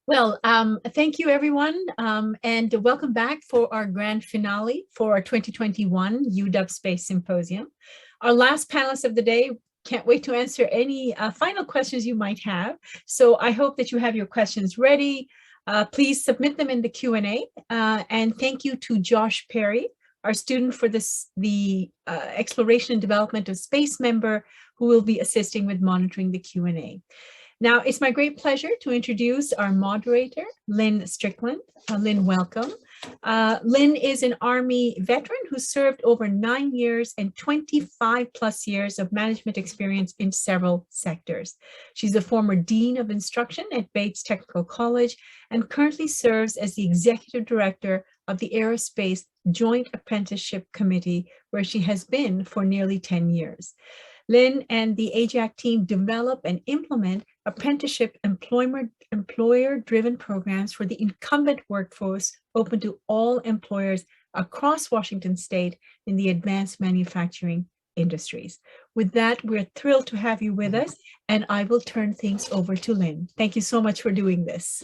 Well, thank you, everyone, and welcome back for our grand finale for our 2021 UW Space Symposium. Our last panelist of the day, can't wait to answer any final questions you might have. So I hope that you have your questions ready. Please submit them in the Q&A. And thank you to Josh Perry, our student for the Exploration and Development of Space member, who will be assisting with monitoring the Q&A. Now, it's my great pleasure to introduce our moderator, Lynn Strickland. Lynn, welcome. Lynn is an Army veteran who served over 9 years and 25 plus years of management experience in several sectors. She's a former Dean of Instruction at Bates Technical College and currently serves as the Executive Director of the Aerospace Joint Apprenticeship Committee, where she has been for nearly 10 years. Lynn and the AJAC team develop and implement apprenticeship employer-driven programs for the incumbent workforce open to all employers across Washington state in the advanced manufacturing industries. With that, we're thrilled to have you with us, and I will turn things over to Lynn. Thank you so much for doing this.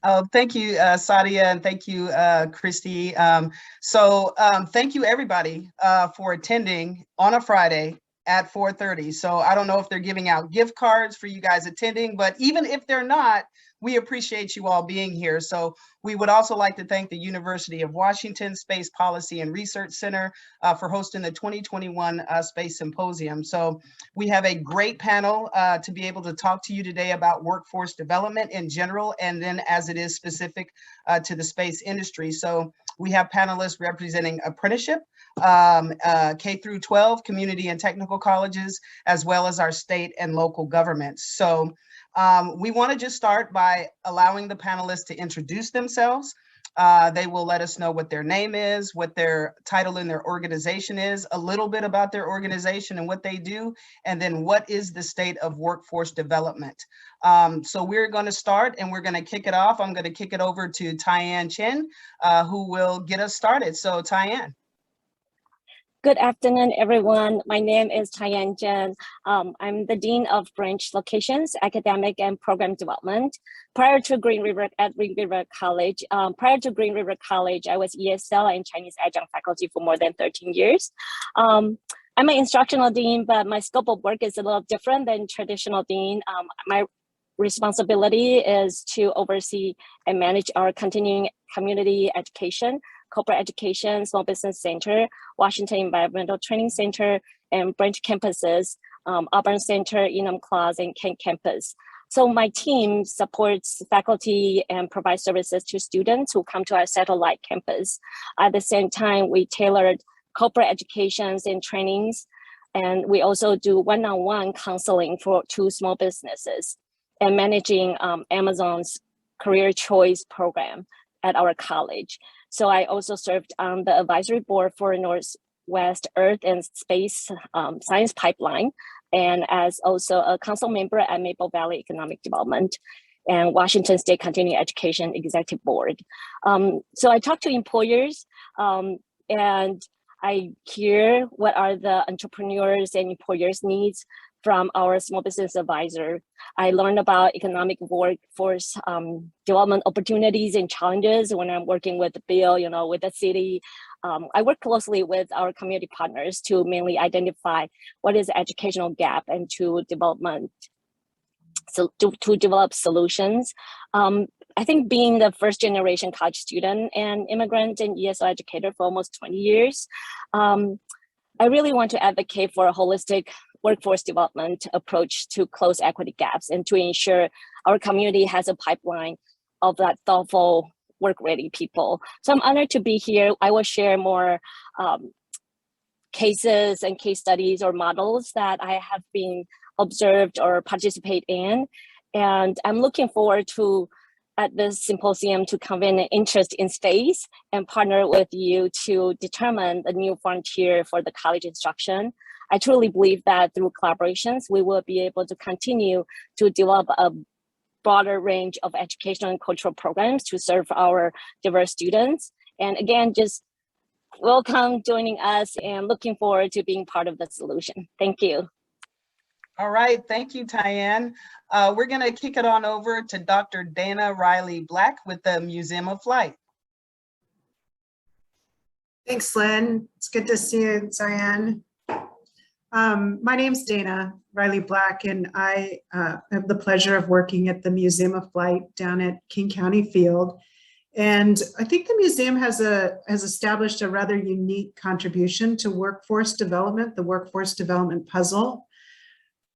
Oh, thank you, Sadia, and thank you, Christy. Thank you, everybody, for attending on a Friday at 4:30. So I don't know if they're giving out gift cards for you guys attending, but even if they're not, we appreciate you all being here. So we would also like to thank the University of Washington Space Policy and Research Center for hosting the 2021 Space Symposium. So we have a great panel to be able to talk to you today about workforce development in general, and then as it is specific to the space industry. So we have panelists representing apprenticeship, K through 12, community and technical colleges, as well as our state and local governments. So we want to just start by allowing the panelists to introduce themselves. They will let us know what their name is, what their title in their organization is, a little bit about their organization and what they do, and then what is the state of workforce development. So we're going to start and we're going to kick it off. I'm going to kick it over to Tsai-En Cheng, who will get us started. So Tsai-En. Good afternoon, everyone. My name is Tsai-En Cheng. I'm the Dean of Branch Locations, Academic and Program Development. Prior to Green River College, I was ESL and Chinese adjunct faculty for more than 13 years. I'm an instructional dean, but my scope of work is a little different than traditional dean. My responsibility is to oversee and manage our continuing community education, corporate education, small business center, Washington Environmental Training Center, and branch campuses, Auburn Center, Enum Class, and Kent campus. So my team supports faculty and provides services to students who come to our satellite campus. At the same time, we tailored corporate educations and trainings, and we also do one-on-one counseling to small businesses and managing Amazon's career choice program at our college. So I also served on the advisory board for Northwest Earth and Space Science Pipeline, and as also a council member at Maple Valley Economic Development and Washington State Continuing Education Executive Board. So I talk to employers and I hear what are the entrepreneurs and employers' needs from our small business advisor. I learned about economic workforce development opportunities and challenges when I'm working with the bill, with the city. I work closely with our community partners to mainly identify what is the educational gap and to develop solutions. I think being the first generation college student and immigrant and ESL educator for almost 20 years, I really want to advocate for a holistic workforce development approach to close equity gaps and to ensure our community has a pipeline of that thoughtful, work-ready people. So I'm honored to be here. I will share more cases and case studies or models that I have been observed or participate in. And I'm looking forward to, at this symposium, to convene an interest in space and partner with you to determine the new frontier for the college instruction. I truly believe that through collaborations, we will be able to continue to develop a broader range of educational and cultural programs to serve our diverse students. And again, just welcome joining us and looking forward to being part of the solution. Thank you. All right, thank you, Tsai-En. We're gonna kick it on over to Dr. Dana Riley Black with the Museum of Flight. Thanks, Lynn. It's good to see you, Tsai-En. My name's Dana Riley Black, and I have the pleasure of working at the Museum of Flight down at King County Field. And I think the museum has established a rather unique contribution to workforce development, the workforce development puzzle.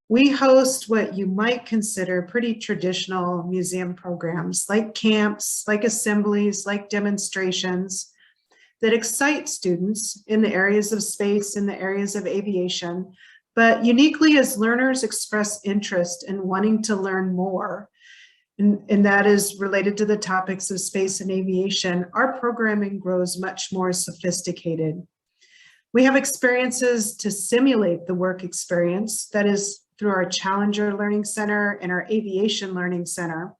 We host what you might consider pretty traditional museum programs, like camps, like assemblies, like demonstrations, that excite students in the areas of space, in the areas of aviation, but uniquely as learners express interest in wanting to learn more, and that is related to the topics of space and aviation, our programming grows much more sophisticated. We have experiences to simulate the work experience, that is through our Challenger Learning Center and our Aviation Learning Center.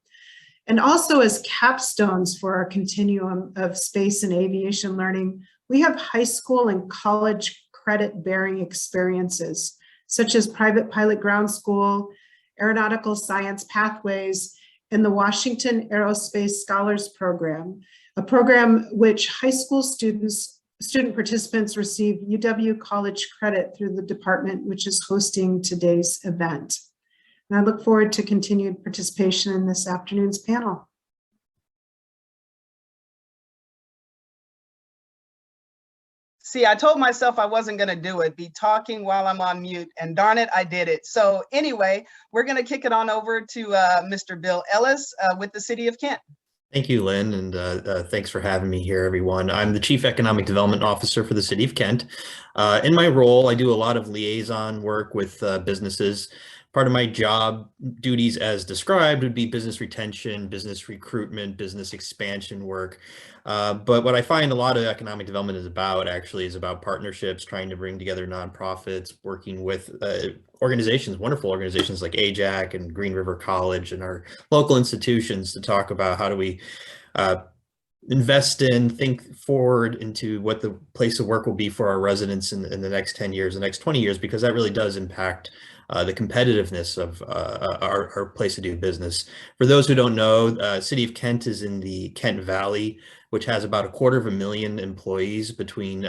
And also as capstones for our continuum of space and aviation learning, we have high school and college credit-bearing experiences, such as Private Pilot Ground School, Aeronautical Science Pathways, and the Washington Aerospace Scholars Program, a program which high school student participants receive UW college credit through the department, which is hosting today's event. And I look forward to continued participation in this afternoon's panel. See, I told myself I wasn't going to do it, be talking while I'm on mute, and darn it, I did it. So anyway, we're going to kick it on over to Mr. Bill Ellis with the City of Kent. Thank you, Lynn, and thanks for having me here, everyone. I'm the Chief Economic Development Officer for the City of Kent. In my role, I do a lot of liaison work with businesses. Part of my job duties as described would be business retention, business recruitment, business expansion work. But what I find a lot of economic development is about partnerships, trying to bring together nonprofits, working with organizations, wonderful organizations like AJAC and Green River College and our local institutions to talk about how do we invest in, think forward into what the place of work will be for our residents in the next 10 years, the next 20 years, because that really does impact the competitiveness of our place to do business. For those who don't know, City of Kent is in the Kent Valley, which has about 250,000 employees between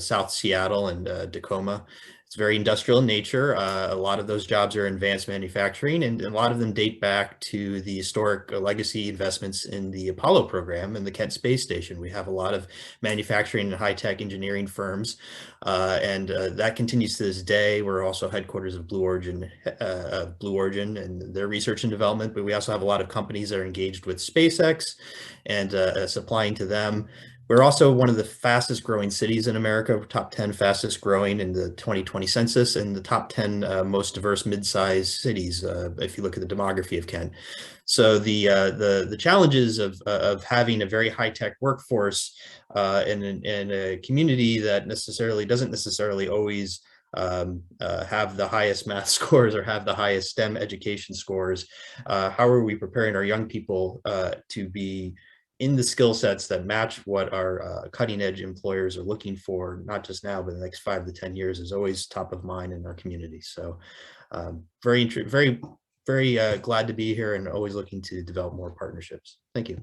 South Seattle and Tacoma. It's very industrial in nature. A lot of those jobs are in advanced manufacturing, and a lot of them date back to the historic legacy investments in the Apollo program and the Kent Space Station. We have a lot of manufacturing and high-tech engineering firms, and that continues to this day. We're also headquarters of Blue Origin and their research and development, but we also have a lot of companies that are engaged with SpaceX and supplying to them. We're also one of the fastest growing cities in America, top 10 fastest growing in the 2020 census, and the top 10 most diverse mid-sized cities, if you look at the demography of Kent. So the challenges of having a very high-tech workforce in a community that doesn't necessarily always have the highest math scores or have the highest STEM education scores. How are we preparing our young people to be in the skill sets that match what our cutting edge employers are looking for, not just now, but the next 5 to 10 years is always top of mind in our community. So very glad to be here and always looking to develop more partnerships. Thank you.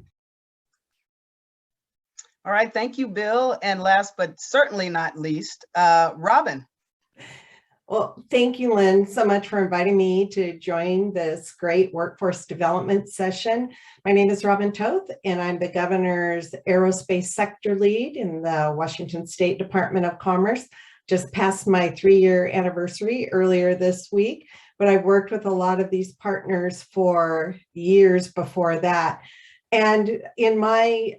All right, thank you, Bill. And last but certainly not least, Robin. Well, thank you, Lynn, so much for inviting me to join this great workforce development session. My name is Robin Toth, and I'm the governor's aerospace sector lead in the Washington State Department of Commerce. Just passed my 3-year anniversary earlier this week, but I've worked with a lot of these partners for years before that. And in my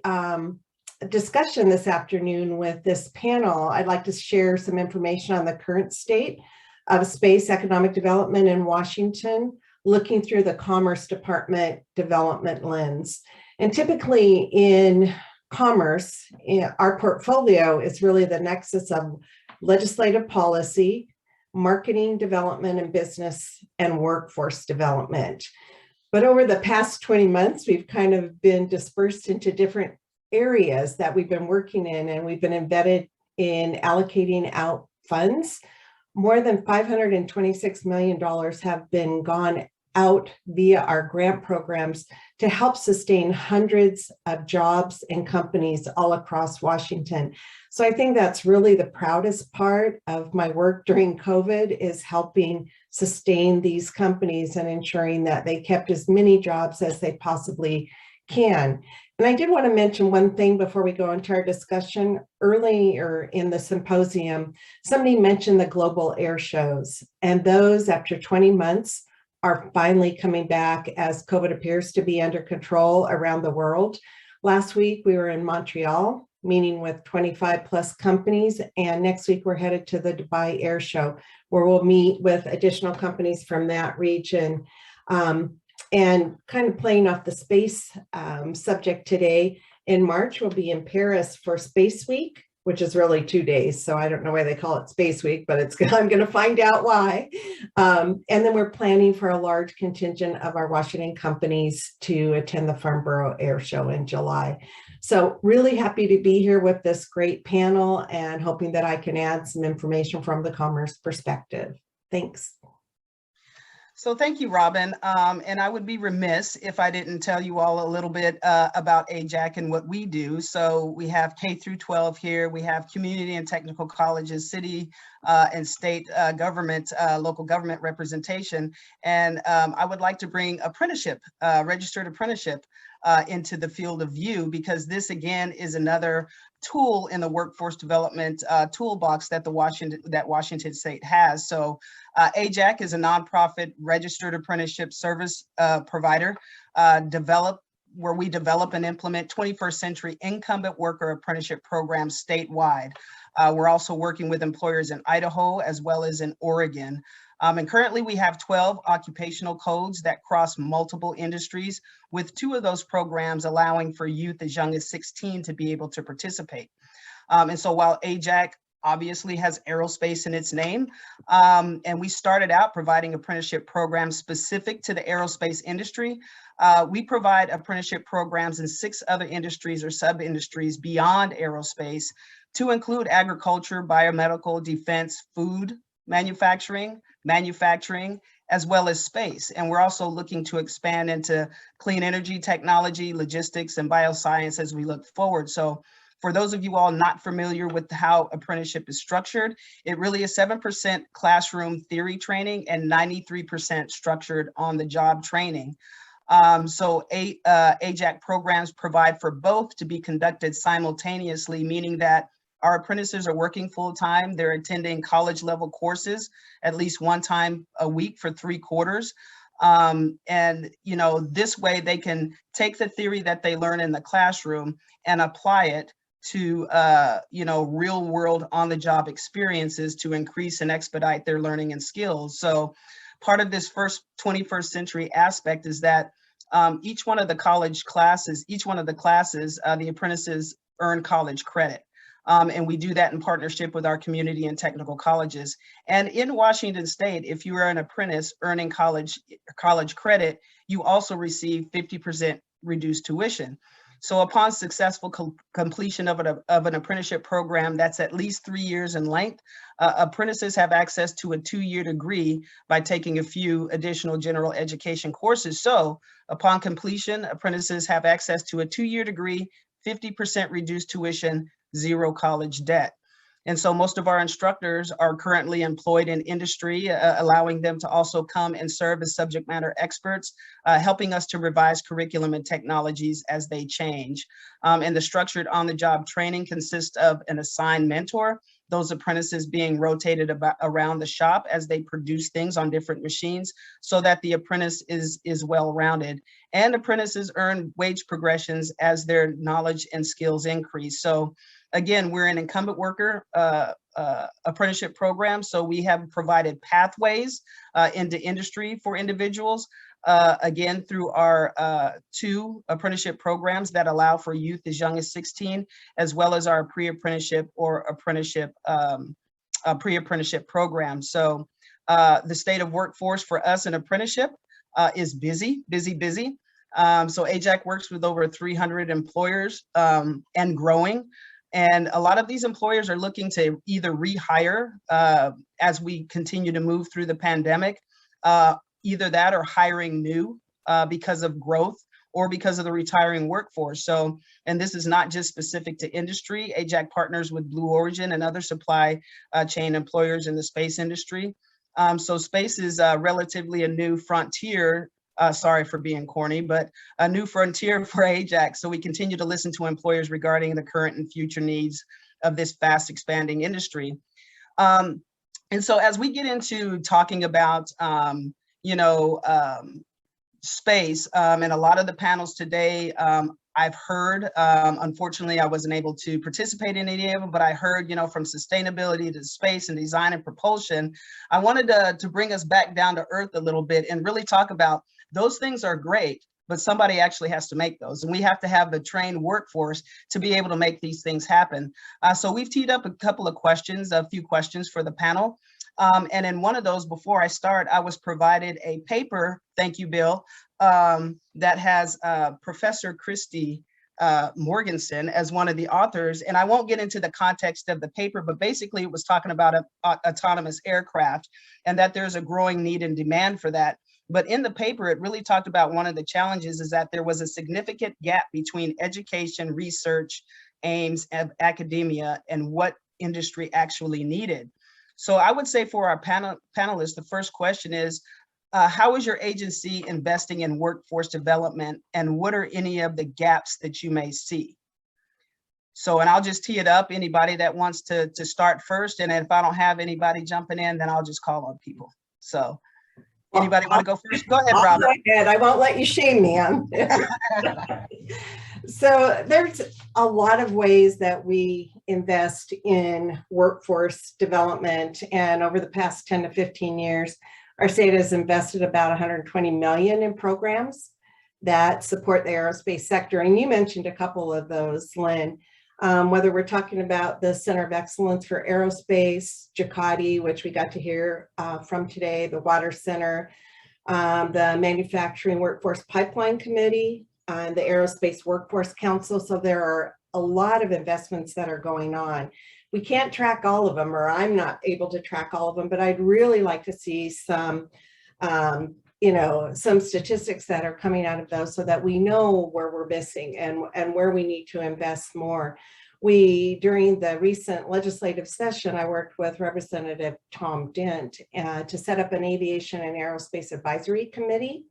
discussion this afternoon with this panel, I'd like to share some information on the current state of space economic development in Washington, looking through the Commerce Department development lens. And typically in commerce, our portfolio is really the nexus of legislative policy, marketing development, and business and workforce development. But over the past 20 months, we've kind of been dispersed into different areas that we've been working in, and we've been embedded in allocating out funds more than $526 million have been gone out via our grant programs to help sustain hundreds of jobs and companies all across Washington. So I think that's really the proudest part of my work during COVID, is helping sustain these companies and ensuring that they kept as many jobs as they possibly can. And I did want to mention one thing before we go into our discussion. Earlier in the symposium, somebody mentioned the global air shows, and those, after 20 months, are finally coming back as COVID appears to be under control around the world. Last week, we were in Montreal, meeting with 25 plus companies, and next week we're headed to the Dubai Air Show, where we'll meet with additional companies from that region. And kind of playing off the space subject today, in March, we'll be in Paris for Space Week, which is really 2 days. So I don't know why they call it Space Week, but I'm going to find out why. And then we're planning for a large contingent of our Washington companies to attend the Farnborough Air Show in July. So really happy to be here with this great panel and hoping that I can add some information from the commerce perspective. Thanks. So thank you, Robin. And I would be remiss if I didn't tell you all a little bit about AJAC and what we do. So we have K through 12 here. We have community and technical colleges, city and state government, local government representation. And I would like to bring apprenticeship, registered apprenticeship into the field of view, because this again is another tool in the workforce development toolbox that Washington State has. So AJAC is a nonprofit registered apprenticeship service provider where we develop and implement 21st century incumbent worker apprenticeship programs statewide. We're also working with employers in Idaho as well as in Oregon. And currently we have 12 occupational codes that cross multiple industries, with 2 of those programs allowing for youth as young as 16 to be able to participate. And so while AJAC obviously has aerospace in its name, and we started out providing apprenticeship programs specific to the aerospace industry, we provide apprenticeship programs in 6 other industries or sub-industries beyond aerospace, to include agriculture, biomedical, defense, food, manufacturing, as well as space. And we're also looking to expand into clean energy technology, logistics, and bioscience as we look forward. So for those of you all not familiar with how apprenticeship is structured, it really is 7% classroom theory training and 93% structured on-the-job training. So AJAC programs provide for both to be conducted simultaneously, meaning that our apprentices are working full-time. They're attending college level courses at least 1 time a week for 3 quarters. And this way they can take the theory that they learn in the classroom and apply it to real world on the job experiences to increase and expedite their learning and skills. So part of this first 21st century aspect is that each one of the classes, the apprentices earn college credit. And we do that in partnership with our community and technical colleges. And in Washington State, if you are an apprentice earning college credit, you also receive 50% reduced tuition. So upon successful completion of an apprenticeship program that's at least 3 years in length, apprentices have access to a 2-year degree by taking a few additional general education courses. So upon completion, apprentices have access to a 2-year degree, 50% reduced tuition, 0 college debt. And so most of our instructors are currently employed in industry, allowing them to also come and serve as subject matter experts, helping us to revise curriculum and technologies as they change. And the structured on-the-job training consists of an assigned mentor, those apprentices being rotated around the shop as they produce things on different machines, so that the apprentice is well-rounded. And apprentices earn wage progressions as their knowledge and skills increase. So again, we're an incumbent worker apprenticeship program, so we have provided pathways into industry for individuals, again, through our 2 apprenticeship programs that allow for youth as young as 16, as well as our pre-apprenticeship or apprenticeship pre-apprenticeship program. So the state of workforce for us in apprenticeship is busy. So AJAC works with over 300 employers and growing. And a lot of these employers are looking to either rehire as we continue to move through the pandemic, either that or hiring new because of growth or because of the retiring workforce. So, and this is not just specific to industry. AJAC partners with Blue Origin and other supply chain employers in the space industry. So space is relatively a new frontier. Sorry for being corny, but a new frontier for AJAC. So we continue to listen to employers regarding the current and future needs of this fast expanding industry. And so as we get into talking about, space, and a lot of the panels today, I've heard, unfortunately, I wasn't able to participate in any of them, but I heard, from sustainability to space and design and propulsion. I wanted to bring us back down to earth a little bit and really talk about those things are great, but somebody actually has to make those. And we have to have the trained workforce to be able to make these things happen. So we've teed up a couple of questions, a few questions for the panel. And in one of those, before I start, I was provided a paper, thank you, Bill, that has Professor Christy Morganson as one of the authors. And I won't get into the context of the paper, but basically it was talking about autonomous aircraft and that there's a growing need and demand for that. But in the paper, it really talked about one of the challenges is that there was a significant gap between education, research, aims of academia, and what industry actually needed. So I would say for our panelists, the first question is, how is your agency investing in workforce development, and what are any of the gaps that you may see? So, and I'll just tee it up, anybody that wants to start first, and if I don't have anybody jumping in, then I'll just call on people. So anybody want to go first? Go ahead, Robert. I won't let you shame me on. So there's a lot of ways that we invest in workforce development. And over the past 10 to 15 years, our state has invested about 120 million in programs that support the aerospace sector. And you mentioned a couple of those, Lynn, whether we're talking about the Center of Excellence for Aerospace, JCATI, which we got to hear from today, the Water Center, the Manufacturing Workforce Pipeline Committee, the Aerospace Workforce Council. So there are a lot of investments that are going on. We can't track all of them, or I'm not able to track all of them, but I'd really like to see some, some statistics that are coming out of those so that we know where we're missing and where we need to invest more. During the recent legislative session, I worked with Representative Tom Dent to set up an Aviation and Aerospace Advisory Committee.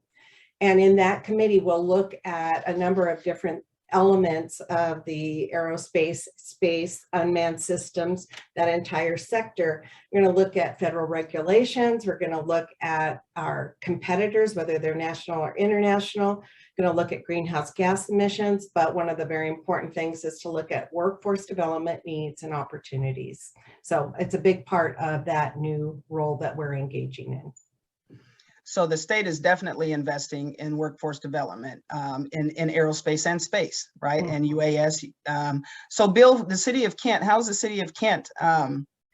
And in that committee, we'll look at a number of different elements of the aerospace, space, unmanned systems, that entire sector. We're going to look at federal regulations. We're going to look at our competitors, whether they're national or international. We're going to look at greenhouse gas emissions. But one of the very important things is to look at workforce development needs and opportunities. So it's a big part of that new role that we're engaging in. So the state is definitely investing in workforce development in aerospace and space, right? Mm-hmm. And UAS. So Bill, the city of Kent, how's the city of Kent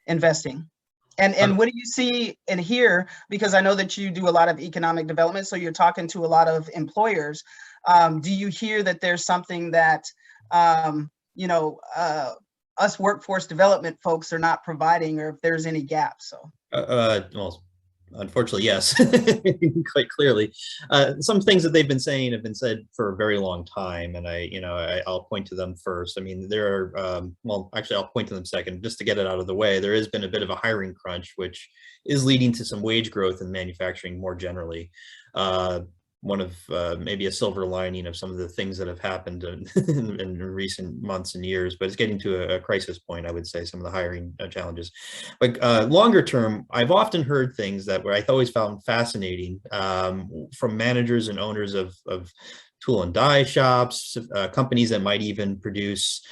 investing? And what do you see and hear? Because I know that you do a lot of economic development, so you're talking to a lot of employers. Do you hear that there's something that, us workforce development folks are not providing, or if there's any gaps? So. Well, unfortunately, yes, quite clearly. Some things that they've been saying have been said for a very long time, and I'll point to them first. I mean, there are, well, actually, I'll point to them second, just to get it out of the way. There has been a bit of a hiring crunch, which is leading to some wage growth in manufacturing more generally. One of maybe a silver lining of some of the things that have happened in recent months and years, but it's getting to a crisis point, I would say, some of the hiring challenges. But longer term, I've often heard things that I always found fascinating from managers and owners of tool and die shops, companies that might even produce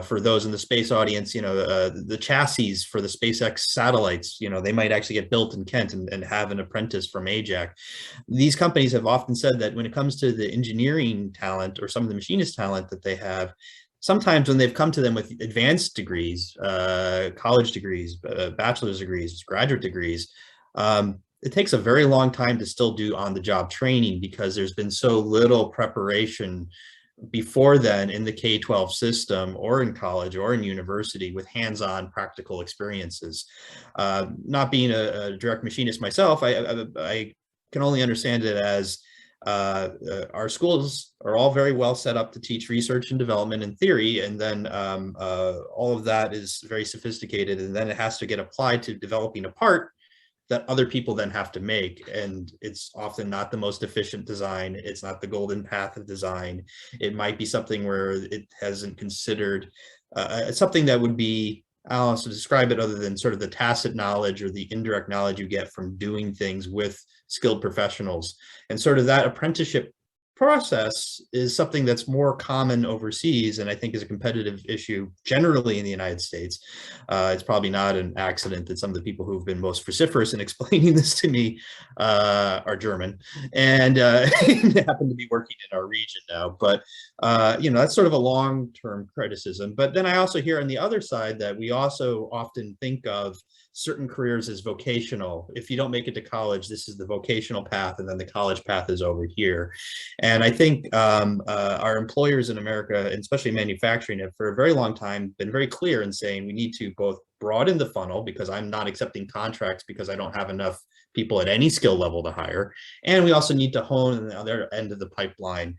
for those in the space audience, the chassis for the SpaceX satellites, they might actually get built in Kent and have an apprentice from AJAC. These companies have often said that when it comes to the engineering talent or some of the machinist talent that they have, sometimes when they've come to them with advanced degrees, college degrees, bachelor's degrees, graduate degrees, it takes a very long time to still do on-the-job training because there's been so little preparation before then in the K-12 system or in college or in university with hands-on practical experiences. Not being a direct machinist myself, I can only understand it as our schools are all very well set up to teach research and development and theory, and then all of that is very sophisticated, and then it has to get applied to developing a part that other people then have to make. And it's often not the most efficient design. It's not the golden path of design. It might be something where it hasn't considered something that would be, I don't know how to describe it other than sort of the tacit knowledge or the indirect knowledge you get from doing things with skilled professionals. And sort of that apprenticeship process is something that's more common overseas, and I think is a competitive issue generally in the United States. It's probably not an accident that some of the people who've been most vociferous in explaining this to me are German, and happen to be working in our region now. But you know, that's sort of a long-term criticism. But then I also hear on the other side that we also often think of certain careers as vocational. If you don't make it to college, this is the vocational path, and then the college path is over here. And I think our employers in America, and especially manufacturing, have for a very long time been very clear in saying we need to both broaden the funnel, because I'm not accepting contracts because I don't have enough people at any skill level to hire. And we also need to hone the other end of the pipeline.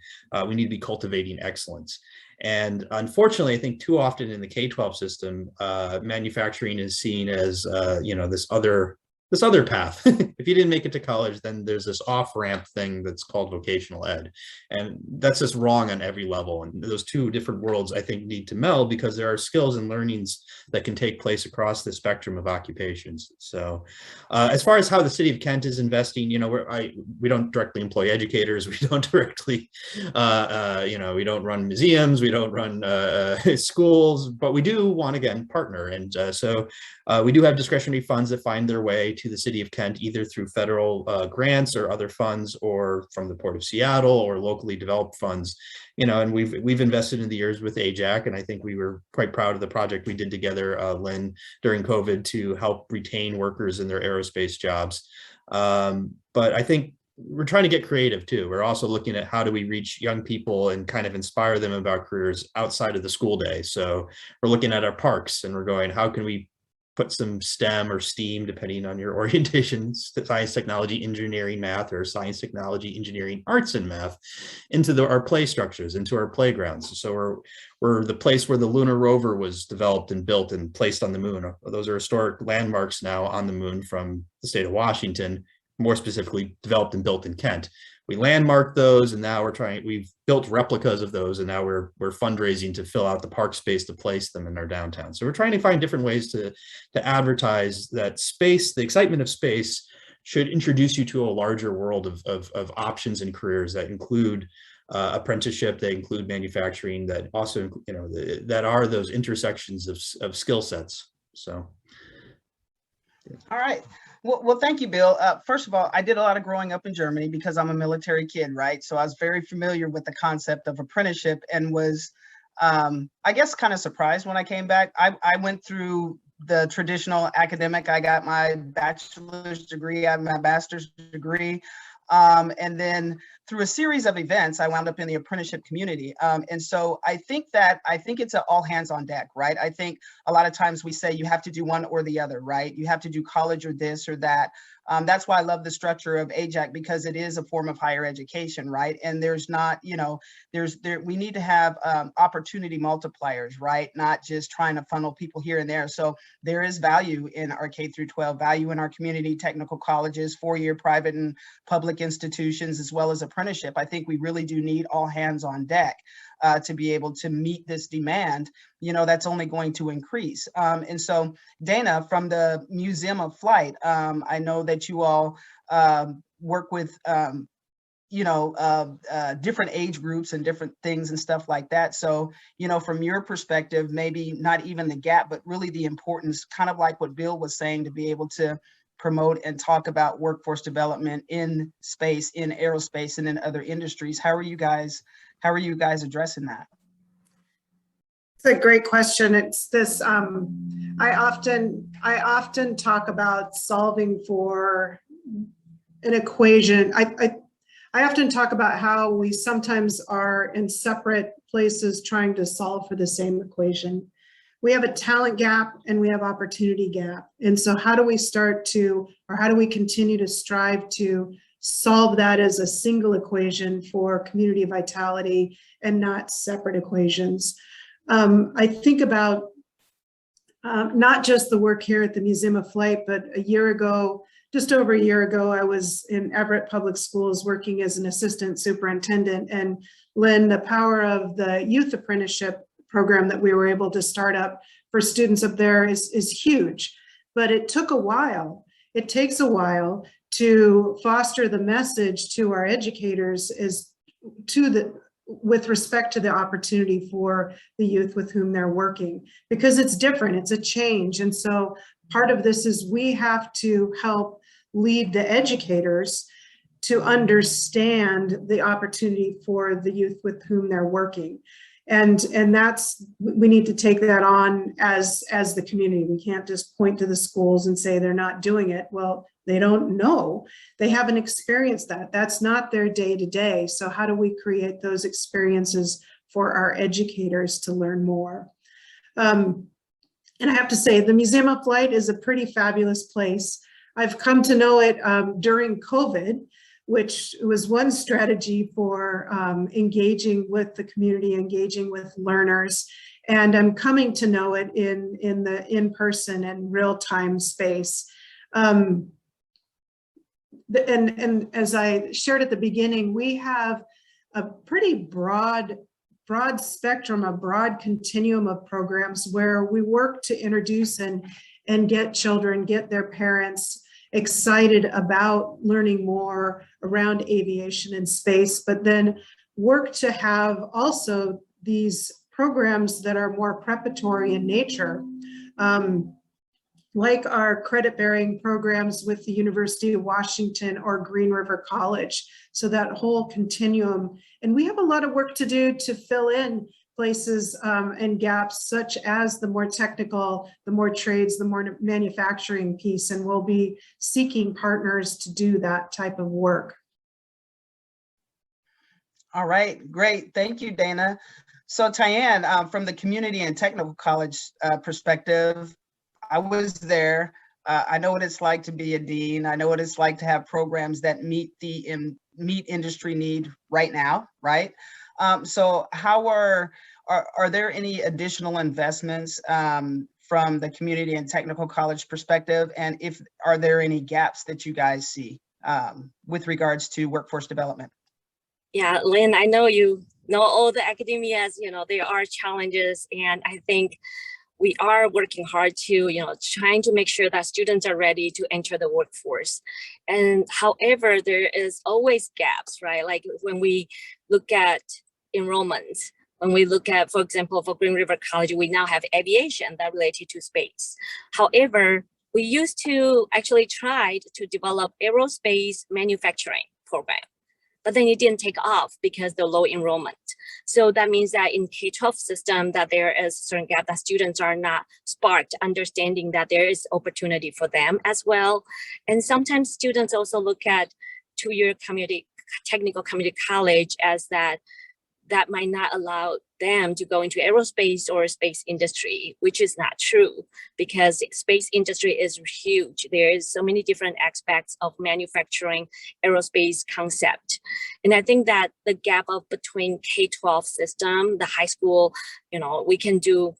We need to be cultivating excellence. And unfortunately, I think too often in the K-12 system, manufacturing is seen as, you know, this other path. If you didn't make it to college, then there's this off-ramp thing that's called vocational ed. And that's just wrong on every level. And those two different worlds, I think, need to meld, because there are skills and learnings that can take place across the spectrum of occupations. So as far as how the city of Kent is investing, you know, we don't directly employ educators. We don't directly, you know, we don't run museums. We don't run schools, but we do want, again, partner. And so we do have discretionary funds that find their way to the city of Kent, either through federal grants or other funds, or from the Port of Seattle or locally developed funds. You know, and we've invested in the years with AJAC, and I think we were quite proud of the project we did together, Lynn, during COVID to help retain workers in their aerospace jobs. But I think we're trying to get creative too. We're also looking at how do we reach young people and kind of inspire them about careers outside of the school day. So we're looking at our parks, and we're going, how can we put some STEM or STEAM, depending on your orientation, science, technology, engineering, math, or science, technology, engineering, arts, and math, into our play structures, into our playgrounds. So we're the place where the lunar rover was developed and built and placed on the moon. Those are historic landmarks now on the moon from the state of Washington, more specifically developed and built in Kent. We landmarked those, and now we've built replicas of those, and now we're fundraising to fill out the park space to place them in our downtown. So we're trying to find different ways to advertise that space. The excitement of space should introduce you to a larger world of options and careers that include apprenticeship, that include manufacturing, that also, you know, that are those intersections of skill sets. So. All right. Well, thank you, Bill. First of all, I did a lot of growing up in Germany because I'm a military kid, right? So I was very familiar with the concept of apprenticeship, and was, I guess, kind of surprised when I came back. I went through the traditional academic. I got my bachelor's degree, I have my master's degree. And then through a series of events, I wound up in the apprenticeship community. And so I think it's an all hands on deck, right? I think a lot of times we say you have to do one or the other, right? You have to do college or this or that. That's why I love the structure of AJAC, because it is a form of higher education, right? And there's not, you know, we need to have opportunity multipliers, right? Not just trying to funnel people here and there. So there is value in our K through 12, value in our community technical colleges, 4-year private and public institutions, as well as apprenticeship. I think we really do need all hands on deck to be able to meet this demand, you know, that's only going to increase. And so Dana, from the Museum of Flight, I know that you all work with, you know, different age groups and different things and stuff like that. So, you know, from your perspective, maybe not even the gap, but really the importance, kind of like what Bill was saying, to be able to promote and talk about workforce development in space, in aerospace, and in other industries. How are you guys addressing that? It's a great question. It's this, I often talk about solving for an equation. I often talk about how we sometimes are in separate places trying to solve for the same equation. We have a talent gap and we have opportunity gap. And so how do we start to, or how do we continue to strive to solve that as a single equation for community vitality and not separate equations? I think about not just the work here at the Museum of Flight, but a year ago, just over a year ago, I was in Everett Public Schools working as an assistant superintendent. And Lynn, the power of the youth apprenticeship program that we were able to start up for students up there is huge, but it took a while. It takes a while to foster the message to our educators with respect to the opportunity for the youth with whom they're working, because it's different, it's a change. And so part of this is we have to help lead the educators to understand the opportunity for the youth with whom they're working. And that's, we need to take that on as the community. We can't just point to the schools and say they're not doing it. Well, they don't know. They haven't experienced that. That's not their day-to-day. So how do we create those experiences for our educators to learn more? And I have to say, the Museum of Flight is a pretty fabulous place. I've come to know it during COVID, which was one strategy for engaging with the community, engaging with learners. And I'm coming to know it in the in-person and real-time space. And as I shared at the beginning, we have a pretty broad spectrum, a broad continuum of programs where we work to introduce and get children, get their parents excited about learning more around aviation and space, but then work to have also these programs that are more preparatory in nature, like our credit-bearing programs with the University of Washington or Green River College. So that whole continuum. And we have a lot of work to do to fill in places and gaps, such as the more technical, the more trades, the more manufacturing piece, and we'll be seeking partners to do that type of work. All right, great. Thank you, Dana. So Tsai-En, from the community and technical college perspective, I was there. I know what it's like to be a dean. I know what it's like to have programs that meet industry need right now, right? So how are there any additional investments from the community and technical college perspective? And are there any gaps that you guys see with regards to workforce development? Yeah, Lynn, I know you know all the academias, there are challenges, and I think we are working hard to, trying to make sure that students are ready to enter the workforce. And however, there is always gaps, right? Like when we look at enrollment, when we look at, for example, for Green River College, we now have aviation that related to space. However, we used to actually try to develop aerospace manufacturing program, but then it didn't take off because the low enrollment. So that means that in K-12 system that there is a certain gap that students are not sparked, understanding that there is opportunity for them as well. And sometimes students also look at two-year technical community college as that might not allow them to go into aerospace or space industry, which is not true, because the space industry is huge. There is so many different aspects of manufacturing aerospace concept. And I think that the gap of between K-12 system, the high school, we can do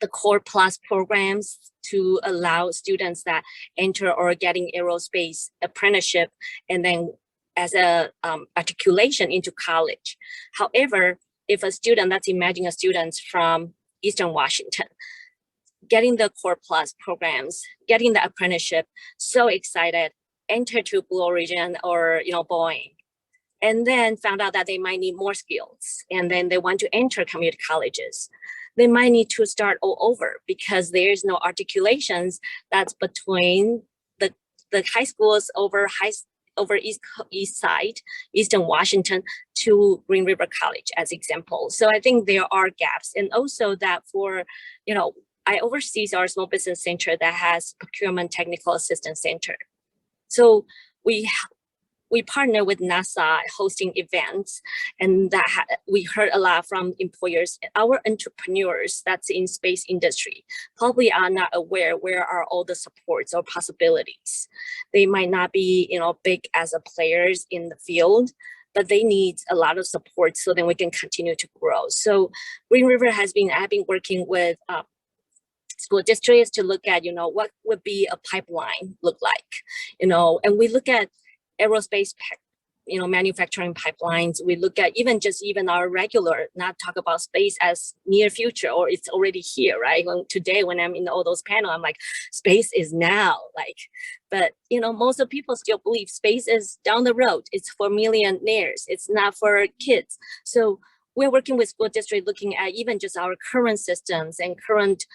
the Core Plus programs to allow students that enter or getting aerospace apprenticeship and then as a articulation into college. However, if a student, let's imagine a student from Eastern Washington, getting the Core Plus programs, getting the apprenticeship, so excited, enter to Blue Origin or Boeing, and then found out that they might need more skills, and then they want to enter community colleges. They might need to start all over because there's no articulations that's between the high schools over East Side, Eastern Washington to Green River College as example. So I think there are gaps. And also that for, I oversee our small business center that has procurement technical assistance center. So we we partner with NASA hosting events, and that we heard a lot from employers. Our entrepreneurs that's in space industry probably are not aware where are all the supports or possibilities. They might not be, big as a players in the field, but they need a lot of support so then we can continue to grow. So Green River I've been working with school districts to look at, what would be a pipeline look like, and we look at aerospace, manufacturing pipelines. We look at even our regular, not talk about space as near future or it's already here, right? Today when I'm in all those panels, I'm like, space is now, but most of people still believe space is down the road. It's for millionaires. It's not for kids. So we're working with school district looking at even just our current systems and current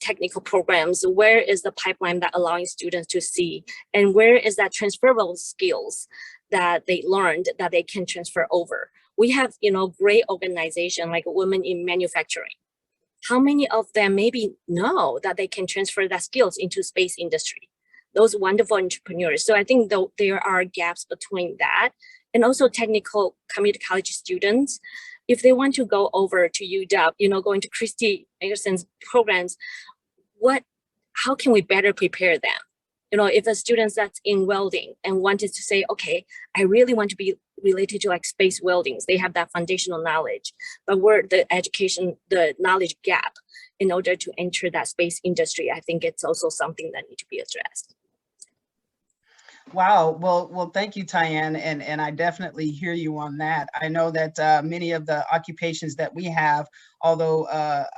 technical programs. Where is the pipeline that allowing students to see, and where is that transferable skills that they learned that they can transfer over? We have, great organization like Women in Manufacturing. How many of them maybe know that they can transfer that skills into space industry? Those wonderful entrepreneurs. So I think there are gaps between that, and also technical community college students. If they want to go over to UW, going to Christy Anderson's programs, how can we better prepare them? If a student that's in welding and wanted to say, okay, I really want to be related to space weldings, they have that foundational knowledge, but where the knowledge gap in order to enter that space industry, I think it's also something that needs to be addressed. Wow. Well, thank you, Tsai-En, and I definitely hear you on that. I know that many of the occupations that we have, although,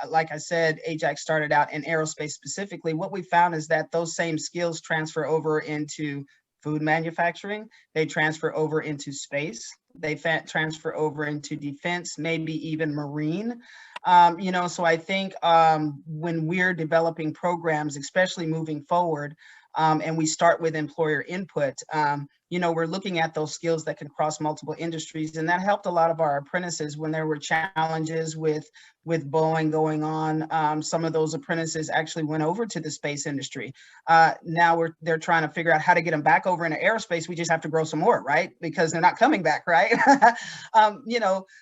like I said, AJAC started out in aerospace specifically, what we found is that those same skills transfer over into food manufacturing. They transfer over into space. They transfer over into defense, maybe even marine. So I think when we're developing programs, especially moving forward, and we start with employer input, we're looking at those skills that can cross multiple industries. And that helped a lot of our apprentices when there were challenges with Boeing going on. Some of those apprentices actually went over to the space industry. Now they're trying to figure out how to get them back over into aerospace. We just have to grow some more, right? Because they're not coming back, right?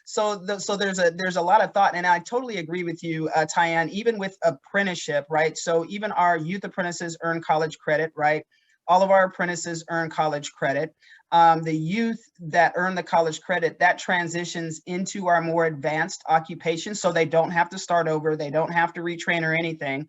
So there's a lot of thought, and I totally agree with you, Tsai-En, even with apprenticeship, right? So even our youth apprentices earn college credit, right? All of our apprentices earn college credit. The youth that earn the college credit, that transitions into our more advanced occupations, so they don't have to start over, they don't have to retrain or anything.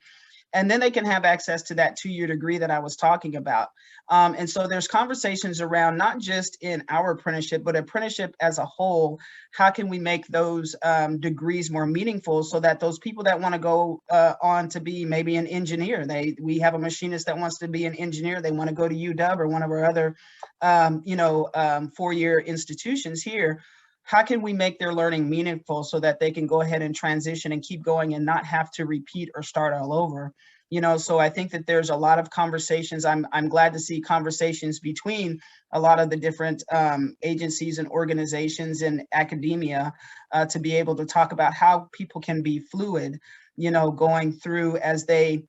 And then they can have access to that 2-year degree that I was talking about. And so there's conversations around not just in our apprenticeship, but apprenticeship as a whole. How can we make those degrees more meaningful so that those people that want to go on to be maybe an engineer, we have a machinist that wants to be an engineer, they want to go to UW or one of our other 4-year institutions here. How can we make their learning meaningful so that they can go ahead and transition and keep going and not have to repeat or start all over? So I think that there's a lot of conversations. I'm glad to see conversations between a lot of the different agencies and organizations in academia to be able to talk about how people can be fluid, going through as they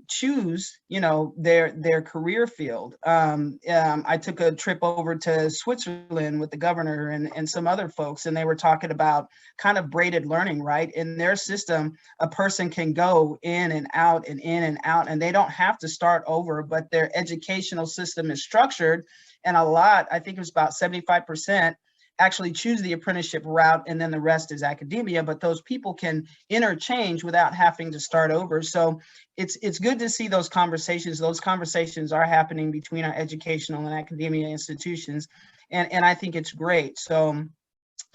choose, their career field. I took a trip over to Switzerland with the governor and some other folks, and they were talking about kind of braided learning, right? In their system, a person can go in and out and in and out, and they don't have to start over, but their educational system is structured. And I think it was about 75% actually choose the apprenticeship route, and then the rest is academia, but those people can interchange without having to start over. So it's good to see those conversations. Those conversations are happening between our educational and academia institutions, and I think it's great. So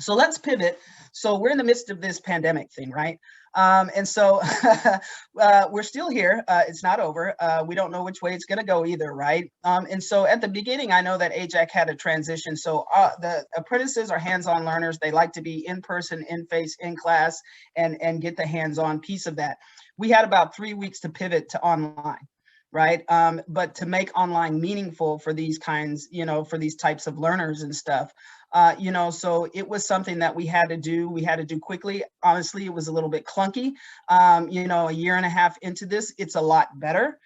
let's pivot. So we're in the midst of this pandemic thing, right? And so we're still here. It's not over. We don't know which way it's going to go either, right? And so at the beginning, I know that AJAC had a transition. So the apprentices are hands-on learners. They like to be in person, in face, in class, and get the hands-on piece of that. We had about 3 weeks to pivot to online, right? But to make online meaningful for these kinds, for these types of learners and stuff. So it was something that we had to do. We had to do quickly. Honestly, it was a little bit clunky. A year and a half into this, it's a lot better.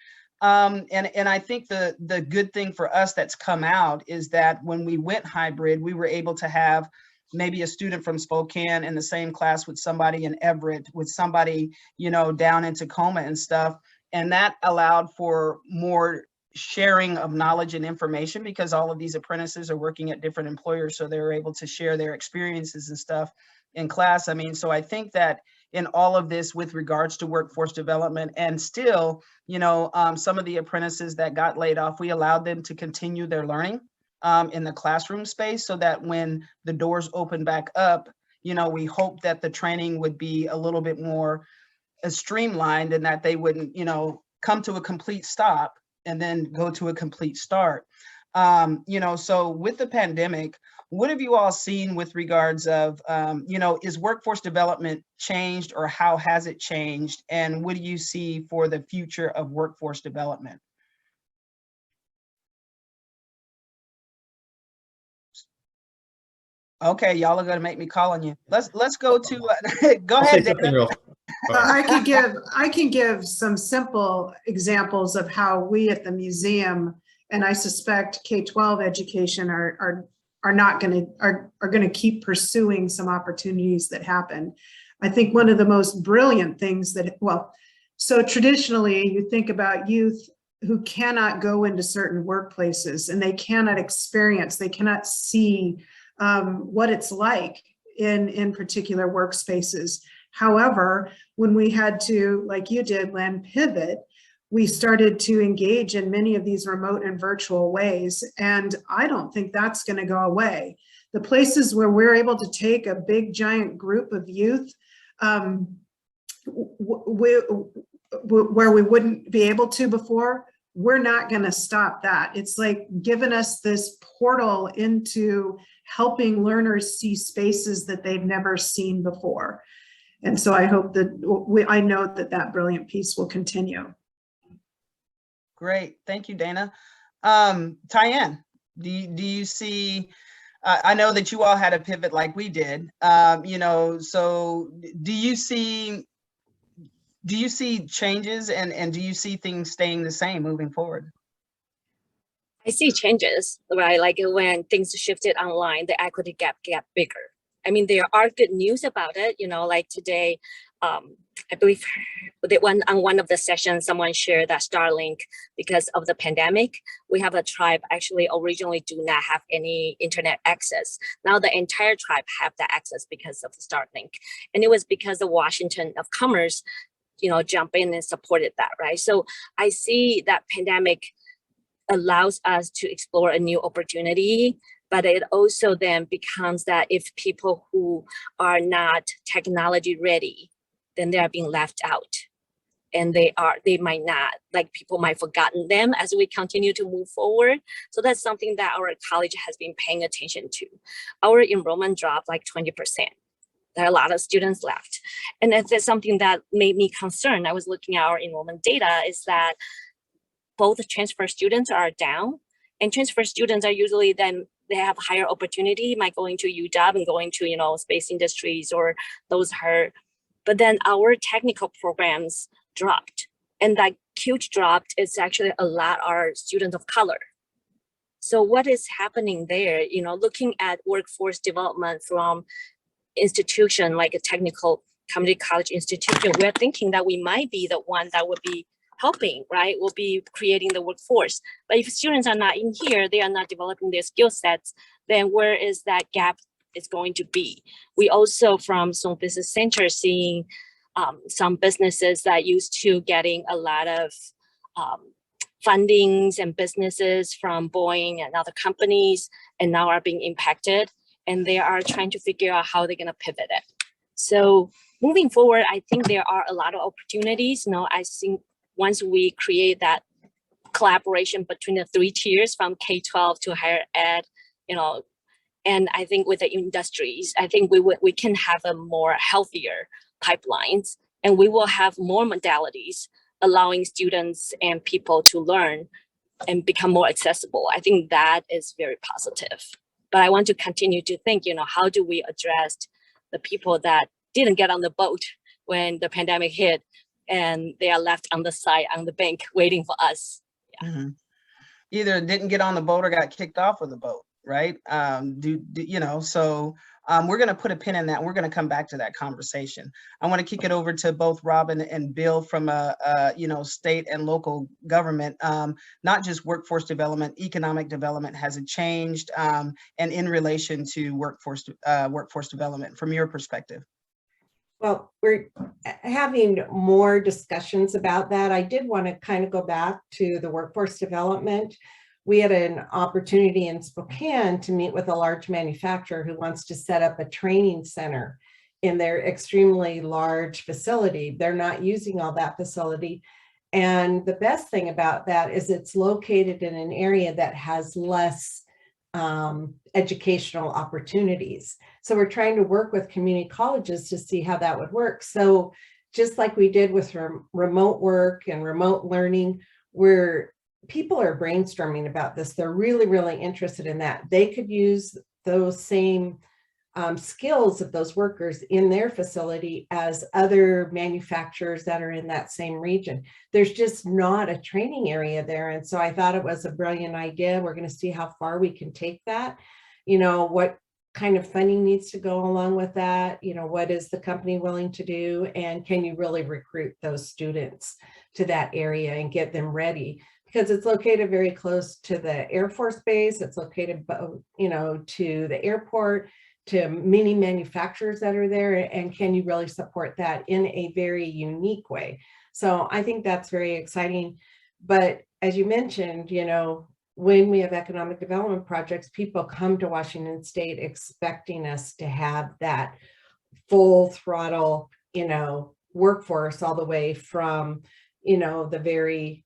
And I think the good thing for us that's come out is that when we went hybrid, we were able to have maybe a student from Spokane in the same class with somebody in Everett, with somebody, you know, down in Tacoma and stuff. And that allowed for more sharing of knowledge and information, because all of these apprentices are working at different employers. So they were able to share their experiences and stuff in class. I mean, so I think that in all of this with regards to workforce development, and still, you know, some of the apprentices that got laid off, we allowed them to continue their learning in the classroom space, so that when the doors open back up, you know, we hope that the training would be a little bit more streamlined, and that they wouldn't, you know, come to a complete stop and then go to a complete start. You know, so with the pandemic, what have you all seen with regards of, you know, is workforce development changed, or how has it changed? And what do you see for the future of workforce development? Okay, y'all are gonna make me call on you. Let's go to, go I'll ahead, say something Dana. real. I can give some simple examples of how we at the museum, and I suspect K-12 education are going to keep pursuing some opportunities that happen. I think one of the most brilliant things that, well, so traditionally you think about youth who cannot go into certain workplaces, and they cannot experience, they cannot see what it's like in particular workspaces. However, when we had to, like you did, Lynn, pivot, we started to engage in many of these remote and virtual ways. And I don't think that's going to go away. The places where we're able to take a big, giant group of youth where we wouldn't be able to before, we're not going to stop that. It's like giving us this portal into helping learners see spaces that they've never seen before. And so I hope that I know that that brilliant piece will continue. Great, thank you, Dana. Tsai-En, do you see, I know that you all had a pivot like we did, you know, so do you see changes, and do you see things staying the same moving forward? I see changes, right? Like when things shifted online, the equity gap got bigger. I mean, there are good news about it, you know, like today, I believe on one of the sessions, someone shared that Starlink, because of the pandemic, we have a tribe actually originally do not have any internet access. Now the entire tribe have that access because of the Starlink. And it was because the Washington of Commerce, you know, jump in and supported that, right? So I see that pandemic allows us to explore a new opportunity, but it also then becomes that if people who are not technology ready, then they are being left out, and they might not, like people might forgotten them as we continue to move forward. So that's something that our college has been paying attention to. Our enrollment dropped like 20%. There are a lot of students left. And that's something that made me concerned. I was looking at our enrollment data, is that both transfer students are down, and transfer students are usually then they have higher opportunity, might going to UW and going to, you know, space industries or those are, but then our technical programs dropped, and that huge drop is actually a lot are students of color. So what is happening there? You know, looking at workforce development from institution like a technical community college institution, we're thinking that we might be the one that would be helping, right? We'll be creating the workforce. But if students are not in here, they are not developing their skill sets, then where is that gap is going to be? We also from some business centers seeing some businesses that used to getting a lot of fundings and businesses from Boeing and other companies, and now are being impacted, and they are trying to figure out how they're going to pivot it. So moving forward, I think there are a lot of opportunities. You know, I think once we create that collaboration between the three tiers from K-12 to higher ed, you know, and I think with the industries, I think we can have a more healthier pipelines, and we will have more modalities allowing students and people to learn and become more accessible. I think that is very positive. But I want to continue to think, you know, how do we address the people that didn't get on the boat when the pandemic hit? and they are left on the side, on the bank, waiting for us. Mhm. Either didn't get on the boat or got kicked off of the boat, right? You know, so we're going to put a pin in that. And we're going to come back to that conversation. I want to kick it over to both Robin and Bill from you know, state and local government, not just workforce development, economic development. Has it changed? And in relation to workforce development, from your perspective. Well, we're having more discussions about that. I did want to kind of go back to the workforce development. We had an opportunity in Spokane to meet with a large manufacturer who wants to set up a training center in their extremely large facility. They're not using all that facility. And the best thing about that is it's located in an area that has less educational opportunities. So we're trying to work with community colleges to see how that would work. So just like we did with remote work and remote learning, where people are brainstorming about this, they're really, really interested in that. They could use those same skills of those workers in their facility as other manufacturers that are in that same region. There's just not a training area there. And so I thought it was a brilliant idea. We're going to see how far we can take that. You know, what kind of funding needs to go along with that? You know, what is the company willing to do? And can you really recruit those students to that area and get them ready? Because it's located very close to the Air Force Base. It's located, you know, to the airport, to many manufacturers that are there, and can you really support that in a very unique way? So I think that's very exciting. But as you mentioned, you know, when we have economic development projects, people come to Washington State expecting us to have that full throttle, you know, workforce all the way from, you know, the very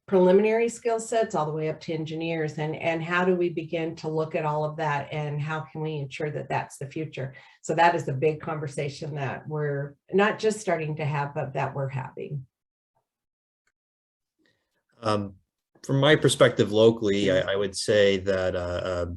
preliminary skill sets all the way up to engineers, and how do we begin to look at all of that, and how can we ensure that that's the future? So that is a big conversation that we're not just starting to have, but that we're having. From my perspective locally, I would say that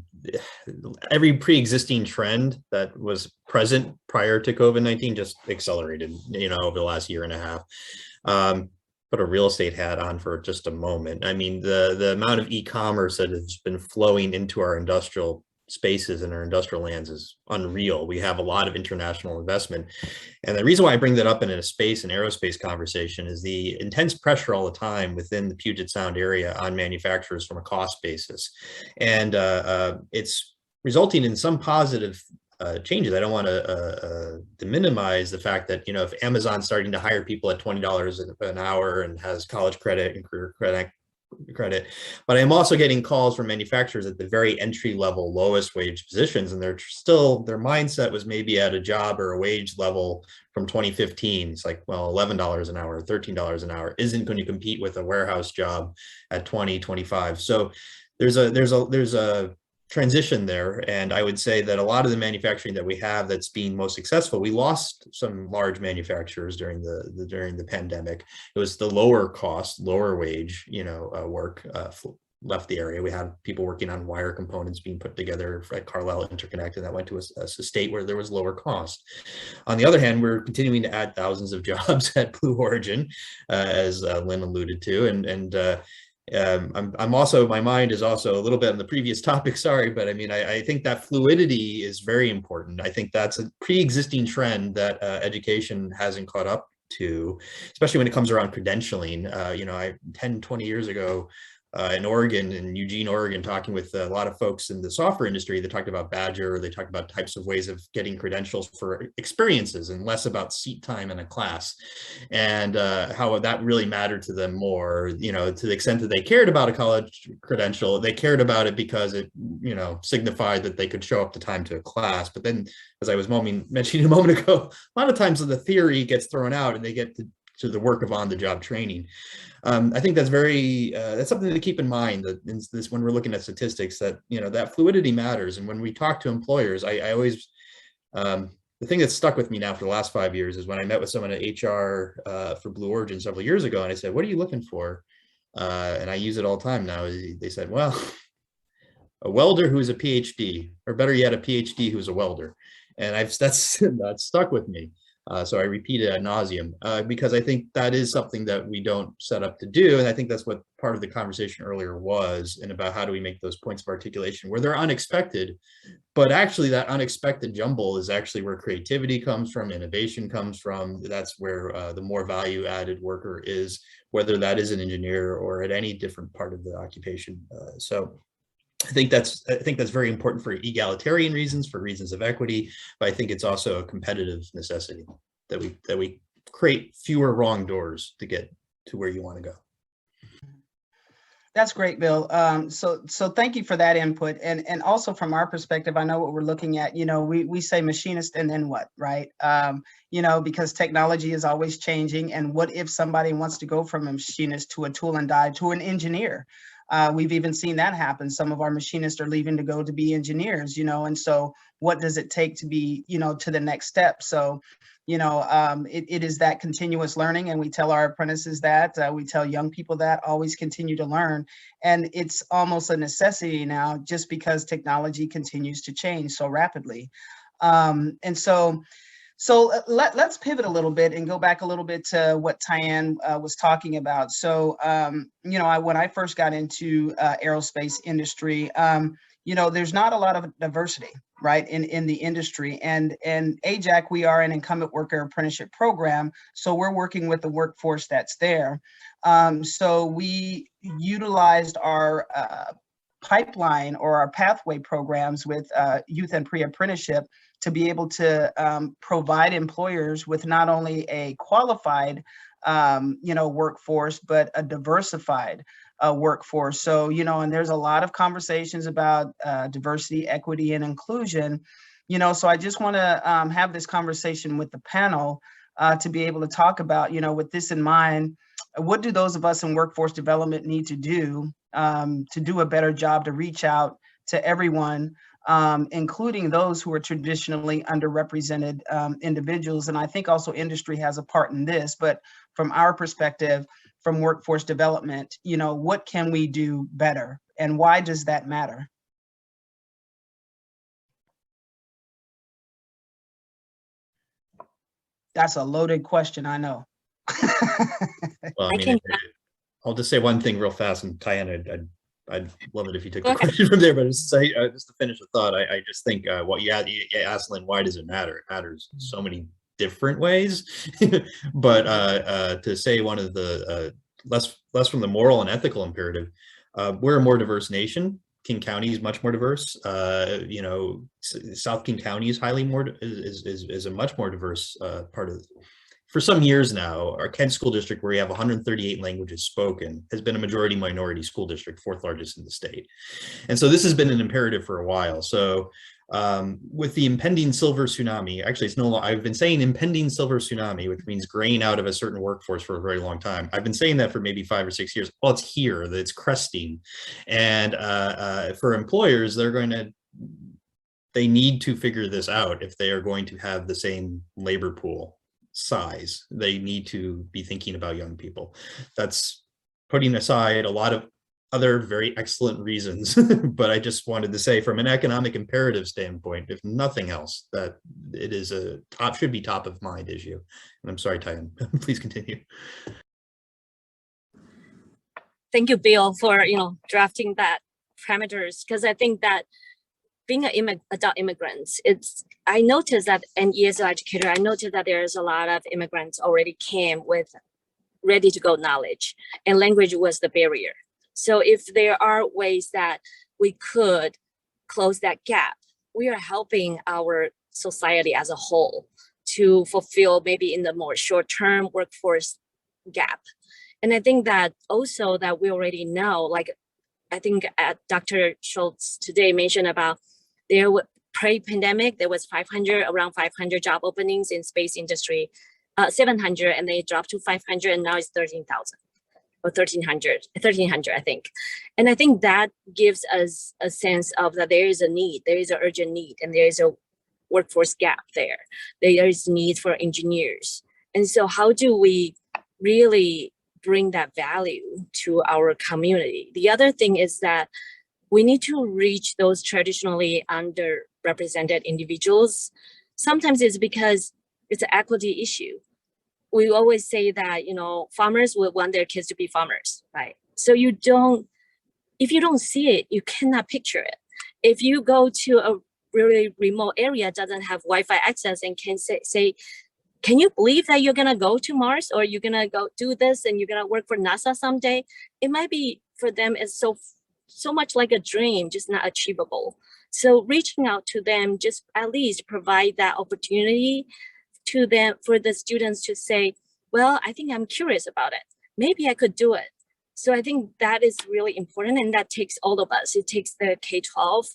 every pre-existing trend that was present prior to COVID-19 just accelerated, you know, over the last year and a half. Put a real estate hat on for just a moment. I mean, the amount of e-commerce that has been flowing into our industrial spaces and our industrial lands is unreal. We have a lot of international investment. And the reason why I bring that up in a space and aerospace conversation is the intense pressure all the time within the Puget Sound area on manufacturers from a cost basis. And it's resulting in some positive changes. I don't want to minimize the fact that, you know, if Amazon's starting to hire people at $20 an hour and has college credit and career credit, but I'm also getting calls from manufacturers at the very entry level, lowest wage positions, and they're still, their mindset was maybe at a job or a wage level from 2015. It's like, well, $11 an hour, $13 an hour isn't going to compete with a warehouse job at 20, 25. So there's a transition there. And I would say that a lot of the manufacturing that we have that's being most successful, we lost some large manufacturers during the pandemic. It was the lower cost, lower wage, you know, work left the area. We had people working on wire components being put together at Carlisle Interconnect, and that went to a state where there was lower cost. On the other hand, we're continuing to add thousands of jobs at Blue Origin, as Lynn alluded to, I'm also, my mind is also a little bit on the previous topic, sorry, but I mean, I think that fluidity is very important. I think that's a pre-existing trend that education hasn't caught up to, especially when it comes around credentialing. You know, 10, 20 years ago, in Oregon, in Eugene, Oregon, talking with a lot of folks in the software industry, they talked about Badger, they talked about types of ways of getting credentials for experiences and less about seat time in a class, and how that really mattered to them more, you know, to the extent that they cared about a college credential, they cared about it because it, you know, signified that they could show up to time to a class. But then, as I was mentioning a moment ago, a lot of times the theory gets thrown out and they get to the work of on-the-job training. I think that's that's something to keep in mind, that in this, when we're looking at statistics, that, you know, that fluidity matters. And when we talk to employers, I always, the thing that's stuck with me now for the last 5 years is when I met with someone at HR for Blue Origin several years ago, and I said, what are you looking for? And I use it all the time now. They said, well, a welder who's a PhD, or better yet, a PhD who's a welder. And that's stuck with me. So I repeat it ad nauseum because I think that is something that we don't set up to do. And I think that's what part of the conversation earlier was, and about how do we make those points of articulation where they're unexpected, but actually that unexpected jumble is actually where creativity comes from, innovation comes from. That's where the more value added worker is, whether that is an engineer or at any different part of the occupation. So I think that's very important for egalitarian reasons, for reasons of equity, but I think it's also a competitive necessity that we create fewer wrong doors to get to where you want to go. That's great, Bill. So thank you for that input. And also from our perspective, I know what we're looking at, we say machinist and then what, right? Because technology is always changing. And what if somebody wants to go from a machinist to a tool and die to an engineer? We've even seen that happen. Some of our machinists are leaving to go to be engineers, and so what does it take to be, to the next step? So, it is that continuous learning, and we tell our apprentices that, we tell young people that, always continue to learn. And it's almost a necessity now, just because technology continues to change so rapidly. So let's pivot a little bit and go back a little bit to what Tsai-En was talking about. So, when I first got into aerospace industry, there's not a lot of diversity, right, in the industry. And AJAC, we are an incumbent worker apprenticeship program, so we're working with the workforce that's there. So we utilized our pipeline or our pathway programs with youth and pre-apprenticeship to be able to provide employers with not only a qualified, workforce, but a diversified workforce. So, and there's a lot of conversations about diversity, equity, and inclusion, so I just want to have this conversation with the panel to be able to talk about, with this in mind, what do those of us in workforce development need to do a better job to reach out to everyone, including those who are traditionally underrepresented individuals. And I think also industry has a part in this, but from our perspective, from workforce development, what can we do better and why does that matter? That's a loaded question, I know. Well, I mean, I'll just say one thing real fast, and Tsai-En, I'd love it if you took the question from there, but just to finish the thought, I just think what you asked, Lynn, why does it matter? It matters in so many different ways, but to say one of the less from the moral and ethical imperative, we're a more diverse nation. King County is much more diverse. South King County is is a much more diverse part of. For some years now, our Kent School District, where we have 138 languages spoken, has been a majority minority school district, fourth largest in the state. And so this has been an imperative for a while. So with the impending silver tsunami, actually it's I've been saying impending silver tsunami, which means graying out of a certain workforce for a very long time. I've been saying that for maybe 5 or 6 years. Well, it's here, it's cresting. And for employers, they need to figure this out if they are going to have the same labor pool size. They need to be thinking about young people. That's putting aside a lot of other very excellent reasons, but I just wanted to say from an economic imperative standpoint, if nothing else, that it is should be top of mind issue. And I'm sorry, Tsai-En, please continue. Thank you, Bill, for drafting that parameters, because I think that being an adult immigrant, I noticed that, and ESL educator, I noticed that there's a lot of immigrants already came with ready to go knowledge, and language was the barrier. So if there are ways that we could close that gap, we are helping our society as a whole to fulfill maybe in the more short-term workforce gap. And I think that also that we already know, like I think Dr. Schultz today mentioned about pre-pandemic, there was around 500 job openings in space industry, 700, and they dropped to 500, and now it's 13,000 or 1,300, I think. And I think that gives us a sense of that there is a need, there is an urgent need, and there is a workforce gap there. There is need for engineers. And so how do we really bring that value to our community? The other thing is that we need to reach those traditionally underrepresented individuals. Sometimes it's because It's an equity issue. We always say that, farmers would want their kids to be farmers, right? So if you don't see it, you cannot picture it. If you go to a really remote area, doesn't have Wi-Fi access, and can say, can you believe that you're gonna go to Mars, or you're gonna go do this and you're gonna work for NASA someday? It might be for them is so much like a dream, just not achievable. So reaching out to them, just at least provide that opportunity to them, for the students to say, well, I think I'm curious about it. Maybe I could do it. So I think that is really important, and that takes all of us. It takes the K-12.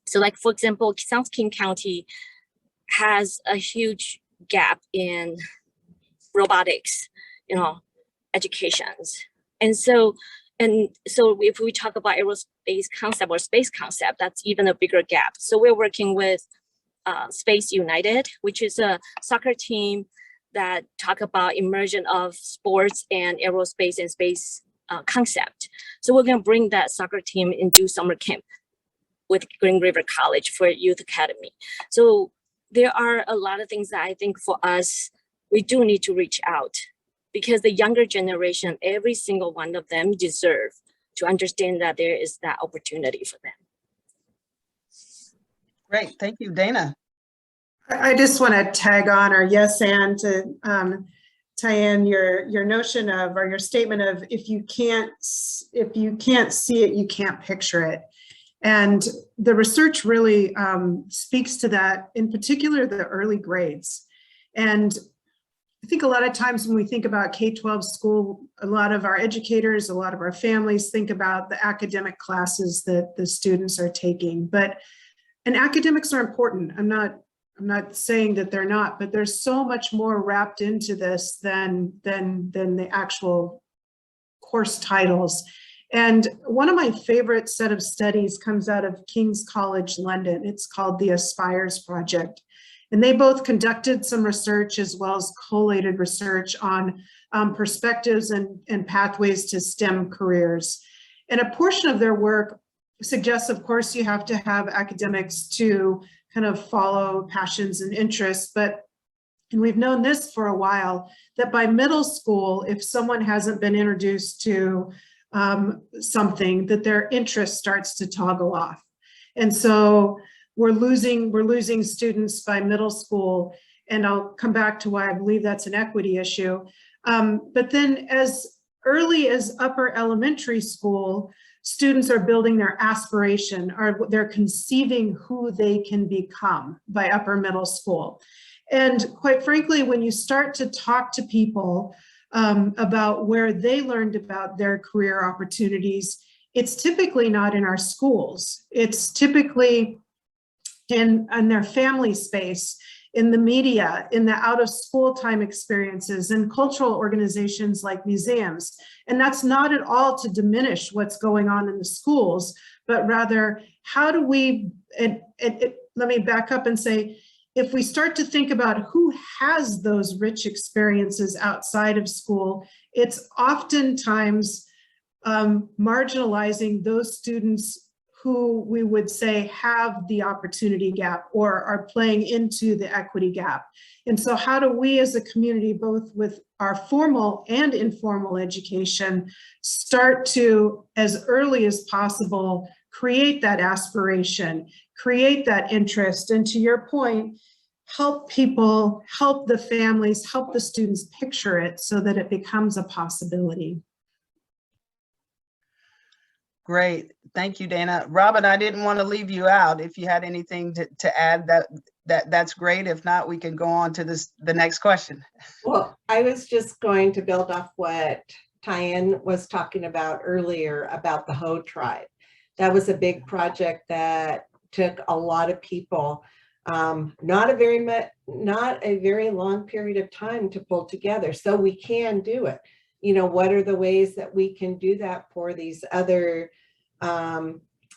So like, for example, South King County has a huge gap in robotics, educations. And so if we talk about aerospace concept or space concept, that's even a bigger gap. So we're working with Space United, which is a soccer team that talk about immersion of sports and aerospace and space concept. So we're going to bring that soccer team and do summer camp with Green River College for Youth Academy. So there are a lot of things that I think for us, we do need to reach out, because the younger generation, every single one of them deserve to understand that there is that opportunity for them. Great, thank you, Dana. I just want to tag on, or yes, and to Tsai-En, your notion of, or your statement of, if you can't see it, you can't picture it. And the research really speaks to that, in particular, the early grades. And I think a lot of times when we think about K-12 school, a lot of our educators, a lot of our families think about the academic classes that the students are taking. And academics are important. I'm not saying that they're not, but there's so much more wrapped into this than the actual course titles. And one of my favorite set of studies comes out of King's College London. It's called the Aspires Project. And they both conducted some research as well as collated research on perspectives and pathways to STEM careers. And a portion of their work suggests, of course, you have to have academics to kind of follow passions and interests, and we've known this for a while, that by middle school, if someone hasn't been introduced to something, that their interest starts to toggle off. And so we're losing students by middle school, and I'll come back to why I believe that's an equity issue. But then as early as upper elementary school, students are building their aspiration, or they're conceiving who they can become by upper middle school. And quite frankly, when you start to talk to people about where they learned about their career opportunities, it's typically not in our schools. It's typically in their family space, in the media, in the out of school time experiences, and cultural organizations like museums. And that's not at all to diminish what's going on in the schools, but rather, how do we, let me back up and say, if we start to think about who has those rich experiences outside of school, it's oftentimes marginalizing those students who we would say have the opportunity gap or are playing into the equity gap. And so how do we as a community, both with our formal and informal education, start to, as early as possible, create that aspiration, create that interest, and to your point, help people, help the families, help the students picture it so that it becomes a possibility. Great, thank you, Dana. Robin, I didn't want to leave you out. If you had anything to add, that's great. If not, we can go on to the next question. Well, I was just going to build off what Tsai-En was talking about earlier about the Ho tribe. That was a big project that took a lot of people, not a very long period of time to pull together. So we can do it. You know, what are the ways that we can do that for these other,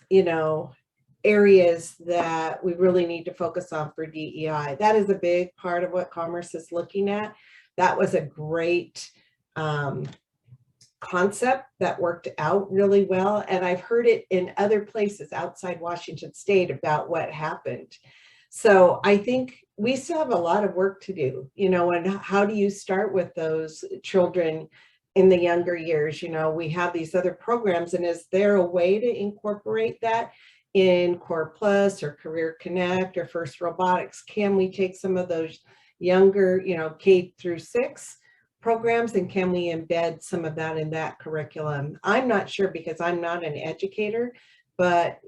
you know, areas that we really need to focus on for DEI? That is a big part of what Commerce is looking at. That was a great concept that worked out really well. And I've heard it in other places outside Washington State about what happened. So I think we still have a lot of work to do, and how do you start with those children in the younger years? We have these other programs, and is there a way to incorporate that in Core Plus or Career Connect or First Robotics? Can we take some of those younger, K through 6 programs, and can we embed some of that in that curriculum? I'm not sure because I'm not an educator, but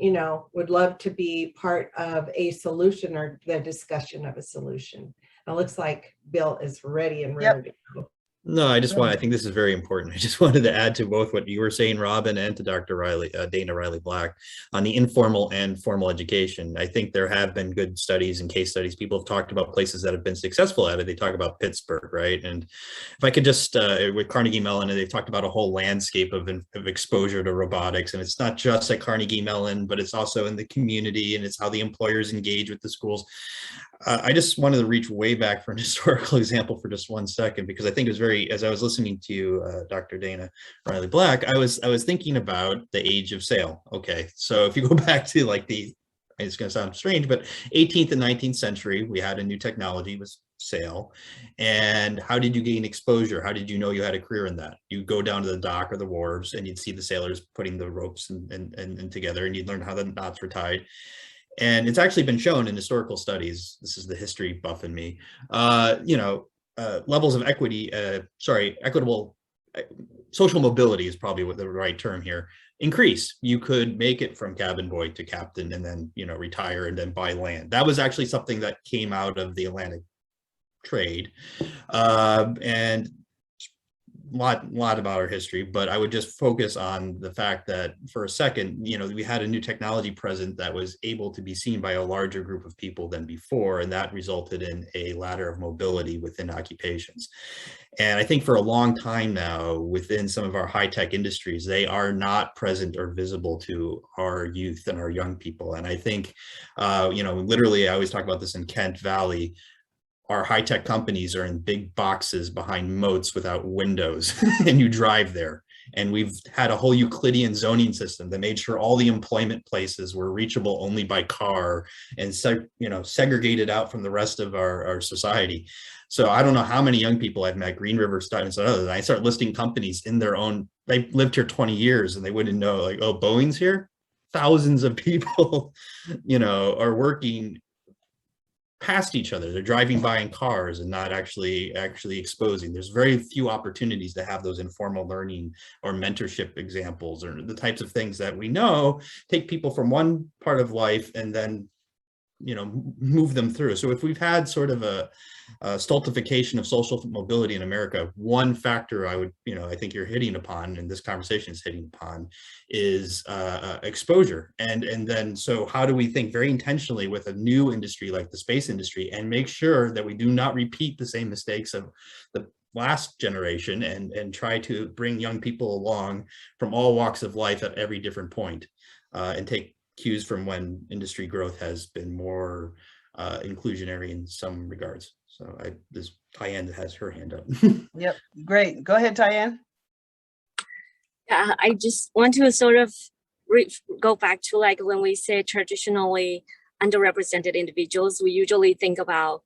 would love to be part of a solution or the discussion of a solution. It looks like Bill is ready and ready to go. No, I think this is very important. I just wanted to add to both what you were saying, Robin, and to Dr. Dana Riley Black on the informal and formal education. I think there have been good studies and case studies. People have talked about places that have been successful at it. They talk about Pittsburgh, right? And if I could just, with Carnegie Mellon, they've talked about a whole landscape of exposure to robotics. And it's not just at Carnegie Mellon, but it's also in the community, and it's how the employers engage with the schools. I just wanted to reach way back for an historical example for just one second, because I think it was as I was listening to you, Dr. Dana Riley Black, I was thinking about the age of sail. Okay, so if you go back to it's going to sound strange, but 18th and 19th century, we had a new technology, was sail. And how did you gain exposure? How did you know you had a career in that? You go down to the dock or the wharves, and you'd see the sailors putting the ropes and together, and you'd learn how the knots were tied. And it's actually been shown in historical studies, this is the history buff in me, levels of equitable, social mobility is probably the right term here, increase. You could make it from cabin boy to captain and then, retire and then buy land. That was actually something that came out of the Atlantic trade. And lot about our history, but I would just focus on the fact that for a second, we had a new technology present that was able to be seen by a larger group of people than before, and that resulted in a ladder of mobility within occupations. And I think for a long time now, within some of our high-tech industries, they are not present or visible to our youth and our young people. And I think, literally, I always talk about this in Kent Valley. Our high-tech companies are in big boxes behind moats without windows, and you drive there. And we've had a whole Euclidean zoning system that made sure all the employment places were reachable only by car and segregated out from the rest of our society. So I don't know how many young people I've met, Green River, and I start listing companies in their own, they've lived here 20 years and they wouldn't know, like, oh, Boeing's here? Thousands of people, are working past each other. They're driving by in cars and not actually exposing. There's very few opportunities to have those informal learning or mentorship examples, or the types of things that we know take people from one part of life and then move them through. So if we've had sort of a stultification of social mobility in America, one factor I think you're hitting upon, and this conversation is hitting upon, is exposure. And then, so how do we think very intentionally with a new industry like the space industry and make sure that we do not repeat the same mistakes of the last generation and try to bring young people along from all walks of life at every different point, and take cues from when industry growth has been more inclusionary in some regards. So this Tsai-En has her hand up. Yep, great. Go ahead, Tsai-En. Yeah, I just want to sort of go back to, like, when we say traditionally underrepresented individuals, we usually think about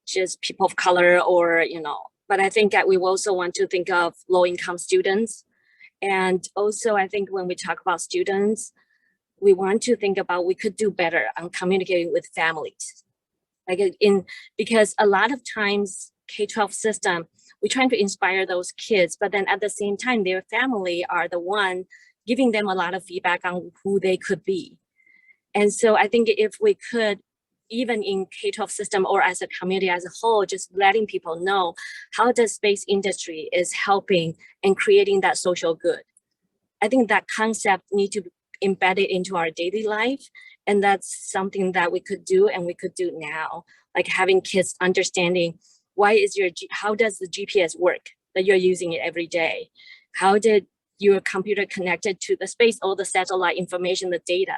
just people of color or, but I think that we also want to think of low-income students. And also, I think when we talk about students, we want to think about we could do better on communicating with families. Because a lot of times K-12 system, we're trying to inspire those kids, but then at the same time, their family are the one giving them a lot of feedback on who they could be. And so I think if we could, even in K-12 system or as a community as a whole, just letting people know how the space industry is helping and creating that social good. I think that concept needs to be embedded into our daily life. And that's something that we could do, and we could do now, like having kids understanding how does the GPS work that you're using it every day? How did your computer connected to the space, all the satellite information, the data?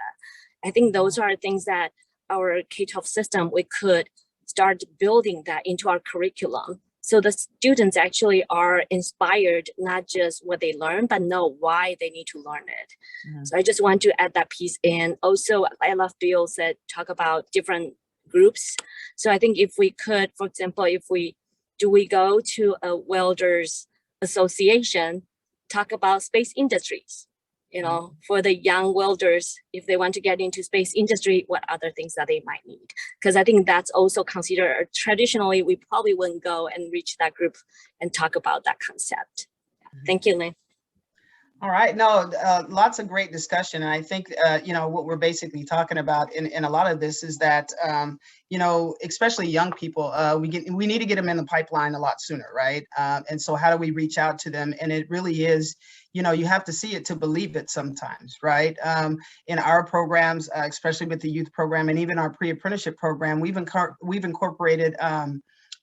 I think those are things that our K-12 system, we could start building that into our curriculum. So the students actually are inspired, not just what they learn, but know why they need to learn it. Mm-hmm. So I just want to add that piece in. Also, I love Bill said, talk about different groups. So I think if we could, for example, do we go to a welders association, talk about space industries, for the young welders, if they want to get into space industry, what other things that they might need? Because I think that's also considered, traditionally, we probably wouldn't go and reach that group and talk about that concept. Thank you, Lynn. All right, no, lots of great discussion. And I think, what we're basically talking about in a lot of this is that, especially young people, we need to get them in the pipeline a lot sooner, right? And so how do we reach out to them? And it really is, you have to see it to believe it sometimes, right? In our programs, especially with the youth program and even our pre-apprenticeship program, we've incorporated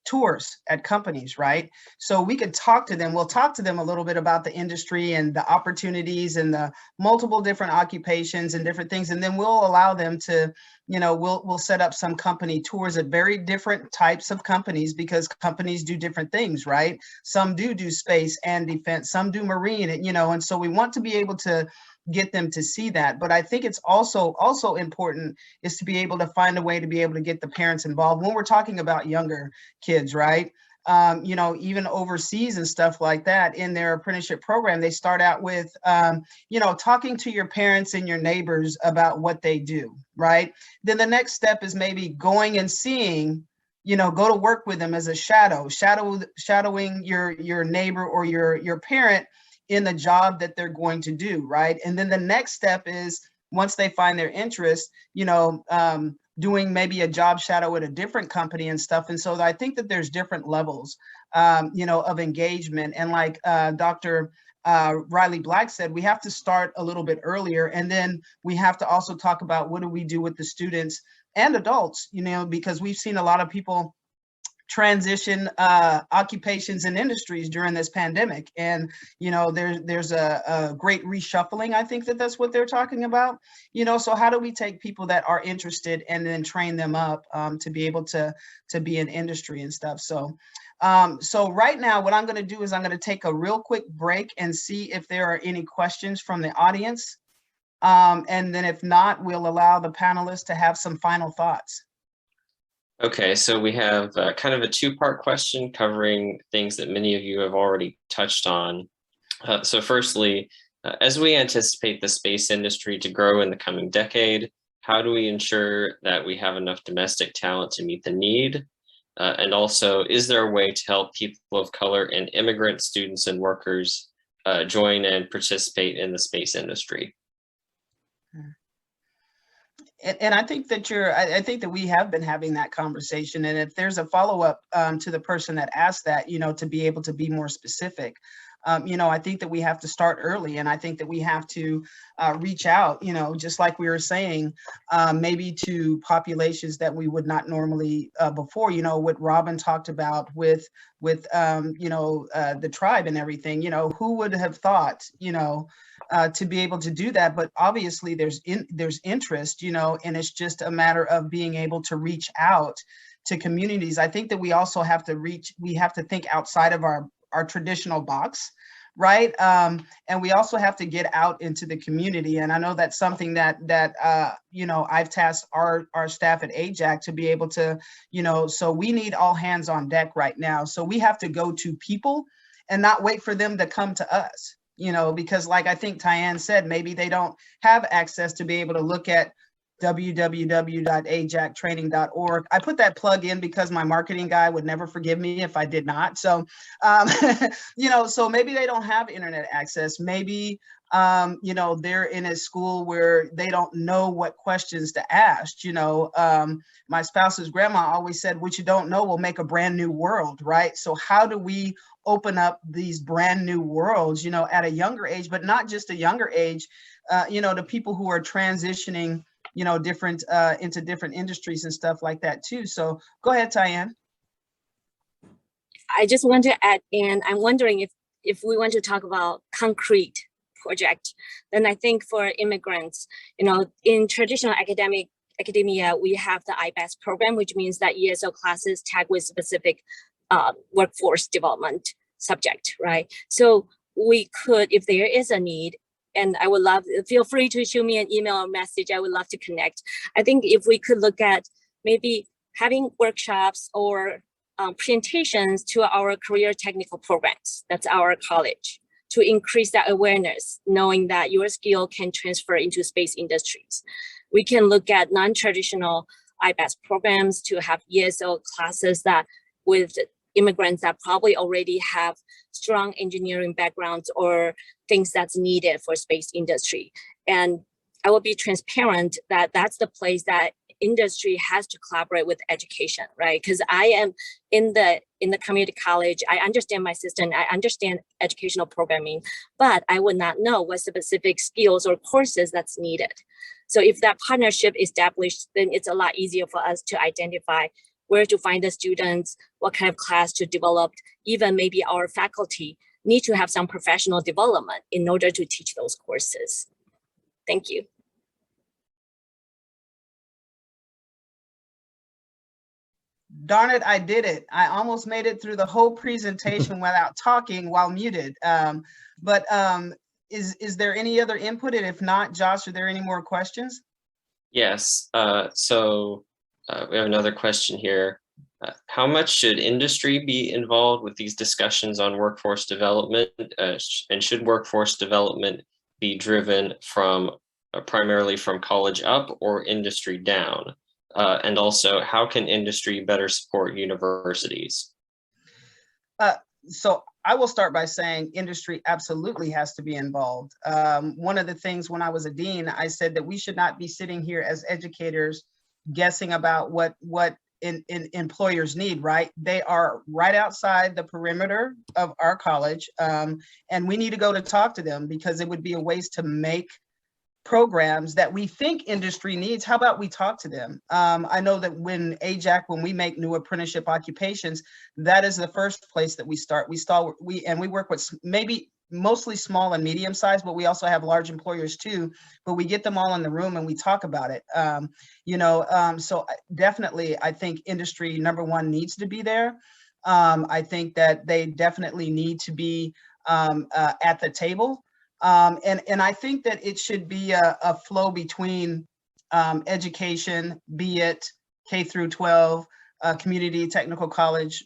tours at companies, right? So we can talk to them. We'll talk to them a little bit about the industry and the opportunities and the multiple different occupations and different things. And then we'll allow them to, we'll set up some company tours at very different types of companies, because companies do different things, right? Some do space and defense, some do marine, and so we want to be able to get them to see that. But I think it's also important is to be able to find a way to be able to get the parents involved when we're talking about younger kids, right? Even overseas and stuff like that, in their apprenticeship program, they start out with, talking to your parents and your neighbors about what they do, right? Then the next step is maybe going and seeing, go to work with them as a shadowing your neighbor or your parent in the job that they're going to do, right? And then the next step is, once they find their interest, doing maybe a job shadow at a different company and stuff. And so I think that there's different levels, of engagement. And like Dr. Riley Black said, we have to start a little bit earlier. And then we have to also talk about what do we do with the students and adults, because we've seen a lot of people transition occupations and industries during this pandemic. And, there's a great reshuffling. I think that's what they're talking about, so how do we take people that are interested and then train them up to be able to be in industry and stuff. So right now, what I'm going to do is I'm going to take a real quick break and see if there are any questions from the audience. And then if not, we'll allow the panelists to have some final thoughts. Okay, so we have kind of a two-part question covering things that many of you have already touched on. So firstly, as we anticipate the space industry to grow in the coming decade, how do we ensure that we have enough domestic talent to meet the need? And also, is there a way to help people of color and immigrant students and workers join and participate in the space industry? And I think that I think that we have been having that conversation. And if there's a follow-up to the person that asked that, to be able to be more specific, I think that we have to start early. And I think that we have to reach out, just like we were saying, maybe to populations that we would not normally before, what Robin talked about with the tribe and everything, who would have thought, to be able to do that. But obviously there's interest, and it's just a matter of being able to reach out to communities. I think that we also have to think outside of our traditional box, right? And we also have to get out into the community. And I know that's something that I've tasked our staff at AJAC to be able to, so we need all hands on deck right now. So we have to go to people and not wait for them to come to us. Because like I think Tsai-En said, maybe they don't have access to be able to look at www.ajactraining.org. I put that plug in because my marketing guy would never forgive me if I did not. So, so maybe they don't have internet access. Maybe, they're in a school where they don't know what questions to ask. My spouse's grandma always said, what you don't know will make a brand new world, right? So how do we open up these brand new worlds, at a younger age, but not just a younger age, to people who are transitioning, different into different industries and stuff like that too. So go ahead, Tsai-En. I just want to add in, I'm wondering if we want to talk about concrete project, then I think for immigrants, in traditional academia, we have the IBES program, which means that ESL classes tag with specific workforce development subject, right? So we could, if there is a need, and I would love, feel free to shoot me an email or message. I would love to connect. I think if we could look at maybe having workshops or presentations to our career technical programs. That's our college, to increase that awareness, knowing that your skill can transfer into space industries. We can look at non-traditional IBAS programs to have ESL classes that with immigrants that probably already have strong engineering backgrounds or things that's needed for space industry. And I will be transparent that that's the place that industry has to collaborate with education, right? Because I am in the community college, I understand my system, I understand educational programming, but I would not know what specific skills or courses that's needed. So if that partnership is established, then it's a lot easier for us to identify where to find the students, what kind of class to develop. Even maybe our faculty need to have some professional development in order to teach those courses. Thank you. Darn it, I did it. I almost made it through the whole presentation without talking while muted. Is there any other input? And if not, Josh, are there any more questions? Yes, so we have another question here. How much should industry be involved with these discussions on workforce development? And should workforce development be driven from primarily from college up or industry down? And also, how can industry better support universities? So I will start by saying industry absolutely has to be involved. One of the things when I was a dean, I said that we should not be sitting here as educators guessing about what employers need, right? They are right outside the perimeter of our college, and we need to go to talk to them, because it would be a waste to make programs that we think industry needs. How about we talk to them? I know that when we make new apprenticeship occupations, that is the first place that we start. We work with maybe mostly small and medium size, but we also have large employers too. But we get them all in the room and we talk about it. So definitely, I think industry, number one, needs to be there. I think that they definitely need to be at the table. And I think that it should be a flow between education, be it K through 12, community, technical college,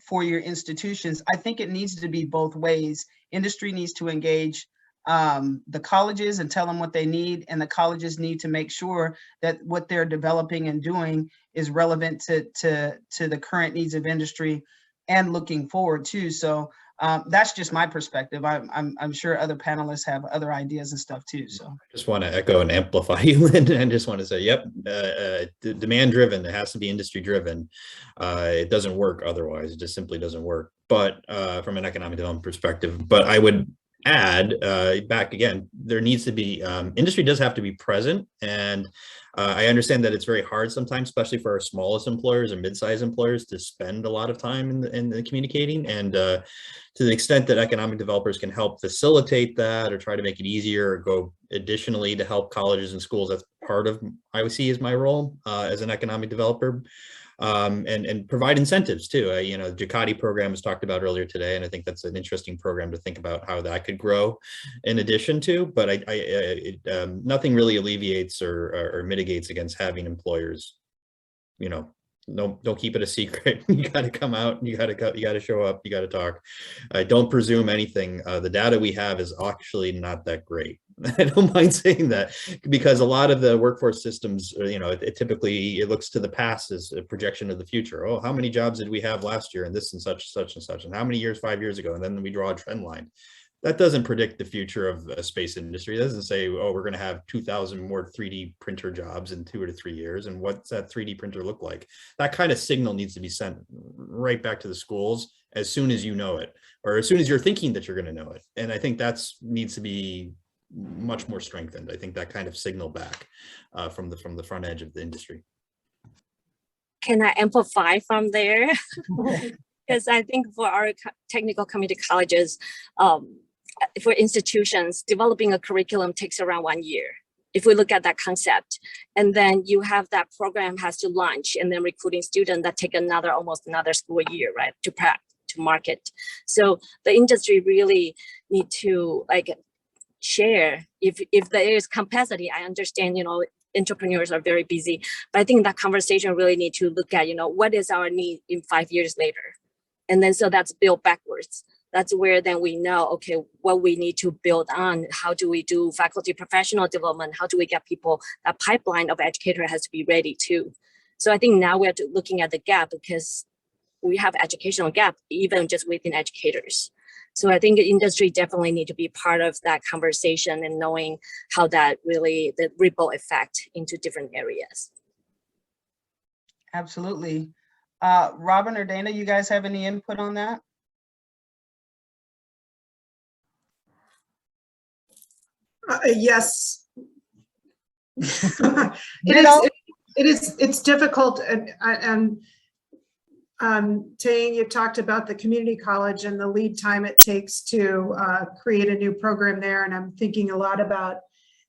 four-year institutions. I think it needs to be both ways. Industry needs to engage the colleges and tell them what they need, and the colleges need to make sure that what they're developing and doing is relevant to the current needs of industry and looking forward too. So that's just my perspective. I'm sure other panelists have other ideas and stuff too. So I just want to echo and amplify you, Lynn, and just want to say, yep, demand driven. It has to be industry driven. It doesn't work otherwise. It just simply doesn't work. But from an economic development perspective, but I would add back again, there needs to be industry does have to be present. And I understand that it's very hard sometimes, especially for our smallest employers and mid-sized employers, to spend a lot of time in the communicating. And to the extent that economic developers can help facilitate that or try to make it easier, or go additionally to help colleges and schools, that's part of I would see as my role as an economic developer. And provide incentives too. The Ducati program was talked about earlier today, and I think that's an interesting program to think about how that could grow in addition to, but nothing really alleviates or mitigates against having employers, don't keep it a secret. You got to come out, you got to show up, you got to talk. Don't presume anything. The data we have is actually not that great. I don't mind saying that, because a lot of the workforce systems, it typically looks to the past as a projection of the future. Oh, how many jobs did we have last year and this and such and such, and how many years 5 years ago, and then we draw a trend line. That doesn't predict the future of a space industry. It doesn't say, oh, we're going to have 2,000 more 3D printer jobs in 2 to 3 years, and what's that 3D printer look like? That kind of signal needs to be sent right back to the schools as soon as you know it, or as soon as you're thinking that you're going to know it. And I think that needs to be much more strengthened. I think that kind of signal back from the front edge of the industry. Can I amplify from there? Because I think for our technical community colleges, for institutions, developing a curriculum takes around 1 year. If we look at that concept, and then you have that program has to launch, and then recruiting students, that take almost another school year, right, to prep, to market. So the industry really need to share. If there is capacity, I understand, entrepreneurs are very busy. But I think that conversation really need to look at, what is our need in 5 years later? And then so that's built backwards. That's where then we know, okay, what we need to build on. How do we do faculty professional development? How do we get people, that pipeline of educator has to be ready too. So I think now we're looking at the gap because we have educational gap even just within educators. So I think the industry definitely need to be part of that conversation and knowing how that really, the ripple effect into different areas. Absolutely. Robin or Dana, you guys have any input on that? Yes. It's difficult, and Tsai-En, you talked about the community college and the lead time it takes to create a new program there, and I'm thinking a lot about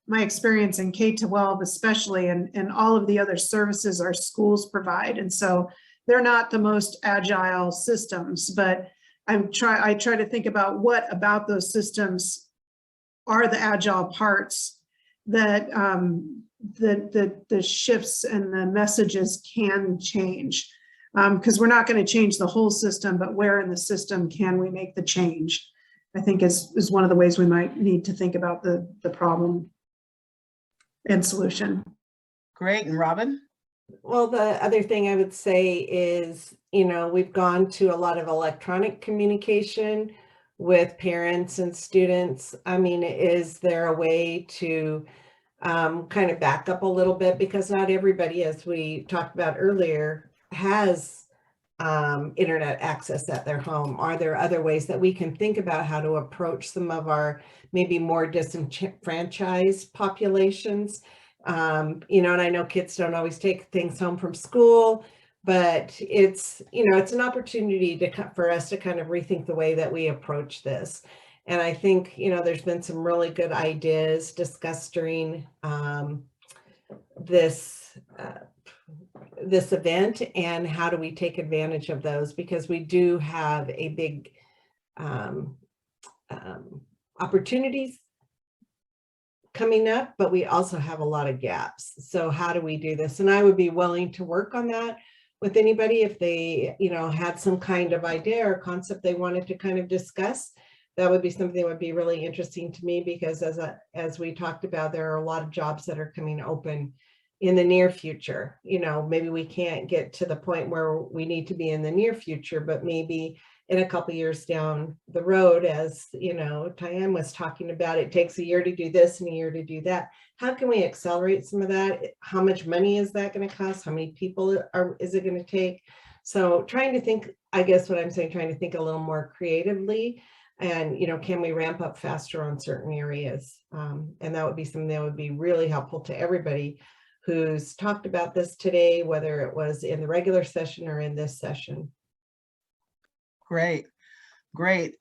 my experience in K-12 especially, and all of the other services our schools provide, and so they're not the most agile systems, but I try to think about what about those systems are the agile parts that the shifts and the messages can change, because we're not going to change the whole system, but where in the system can we make the change, I think is one of the ways we might need to think about the problem and solution. Great. And Robin? Well, the other thing I would say is, we've gone to a lot of electronic communication with parents and students. I mean, is there a way to kind of back up a little bit? Because not everybody, as we talked about earlier, has internet access at their home. Are there other ways that we can think about how to approach some of our maybe more disenfranchised populations? And I know kids don't always take things home from school, but it's, it's an opportunity for us to kind of rethink the way that we approach this. And I think, there's been some really good ideas discussed during this event, and how do we take advantage of those, because we do have a big opportunities coming up, but we also have a lot of gaps. So how do we do this? And I would be willing to work on that with anybody if they, had some kind of idea or concept they wanted to kind of discuss. That would be something that would be really interesting to me, because as we talked about, there are a lot of jobs that are coming open in the near future. Maybe we can't get to the point where we need to be in the near future, but maybe in a couple of years down the road, as Tsai-En was talking about, it takes a year to do this and a year to do that. How can we accelerate some of that? How much money is that going to cost? How many people is it going to take? So trying to think, I guess what I'm saying, trying to think a little more creatively, and can we ramp up faster on certain areas? And that would be something that would be really helpful to everybody who's talked about this today, whether it was in the regular session or in this session. Great. Great.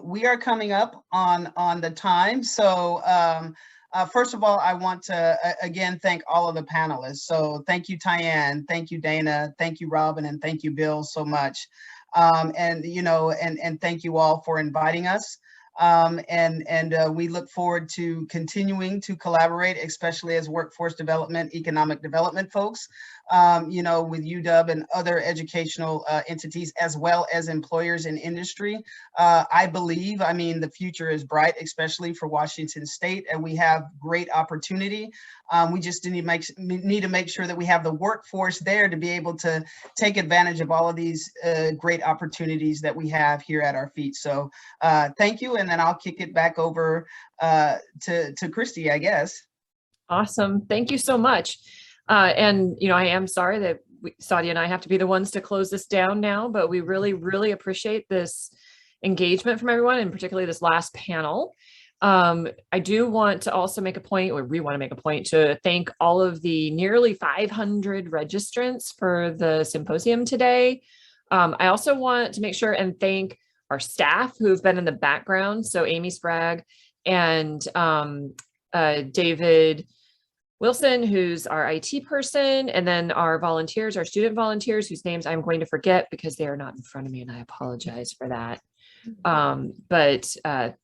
We are coming up on the time. So first of all, I want to again thank all of the panelists. So thank you, Tsai-En, thank you, Dana, thank you, Robin, and thank you, Bill, so much. And thank you all for inviting us. We look forward to continuing to collaborate, especially as workforce development, economic development folks, with UW and other educational entities, as well as employers in industry. I believe, the future is bright, especially for Washington State, and we have great opportunity. We just need to make sure that we have the workforce there to be able to take advantage of all of these great opportunities that we have here at our feet. So thank you, and then I'll kick it back over to Christy, I guess. Awesome. Thank you so much. I am sorry that Sadia and I have to be the ones to close this down now, but we really, really appreciate this engagement from everyone, and particularly this last panel. I do want to also make a point, or we want to make a point, to thank all of the nearly 500 registrants for the symposium today. I also want to make sure and thank our staff who've been in the background. So Amy Sprague and David Wilson, who's our IT person, and then our volunteers, our student volunteers, whose names I'm going to forget because they are not in front of me, and I apologize for that. But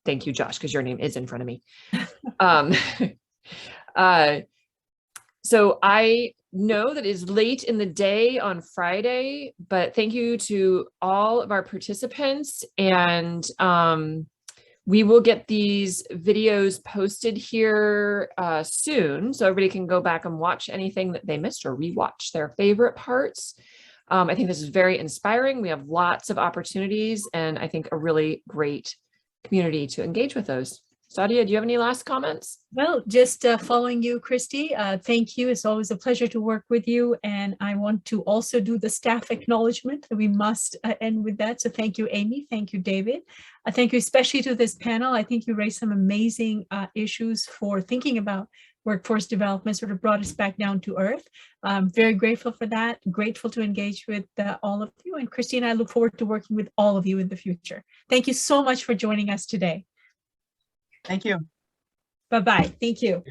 thank you, Josh, because your name is in front of me. So I know that it's late in the day on Friday, but thank you to all of our participants, and we will get these videos posted here soon, so everybody can go back and watch anything that they missed or rewatch their favorite parts. I think this is very inspiring. We have lots of opportunities, and I think a really great community to engage with those. Sadia, do you have any last comments? Well, just following you, Christy. Thank you. It's always a pleasure to work with you. And I want to also do the staff acknowledgement. We must end with that. So thank you, Amy. Thank you, David. Thank you especially to this panel. I think you raised some amazing issues for thinking about workforce development, sort of brought us back down to earth. I'm very grateful for that. Grateful to engage with all of you. And Christy and I look forward to working with all of you in the future. Thank you so much for joining us today. Thank you. Bye-bye. Thank you.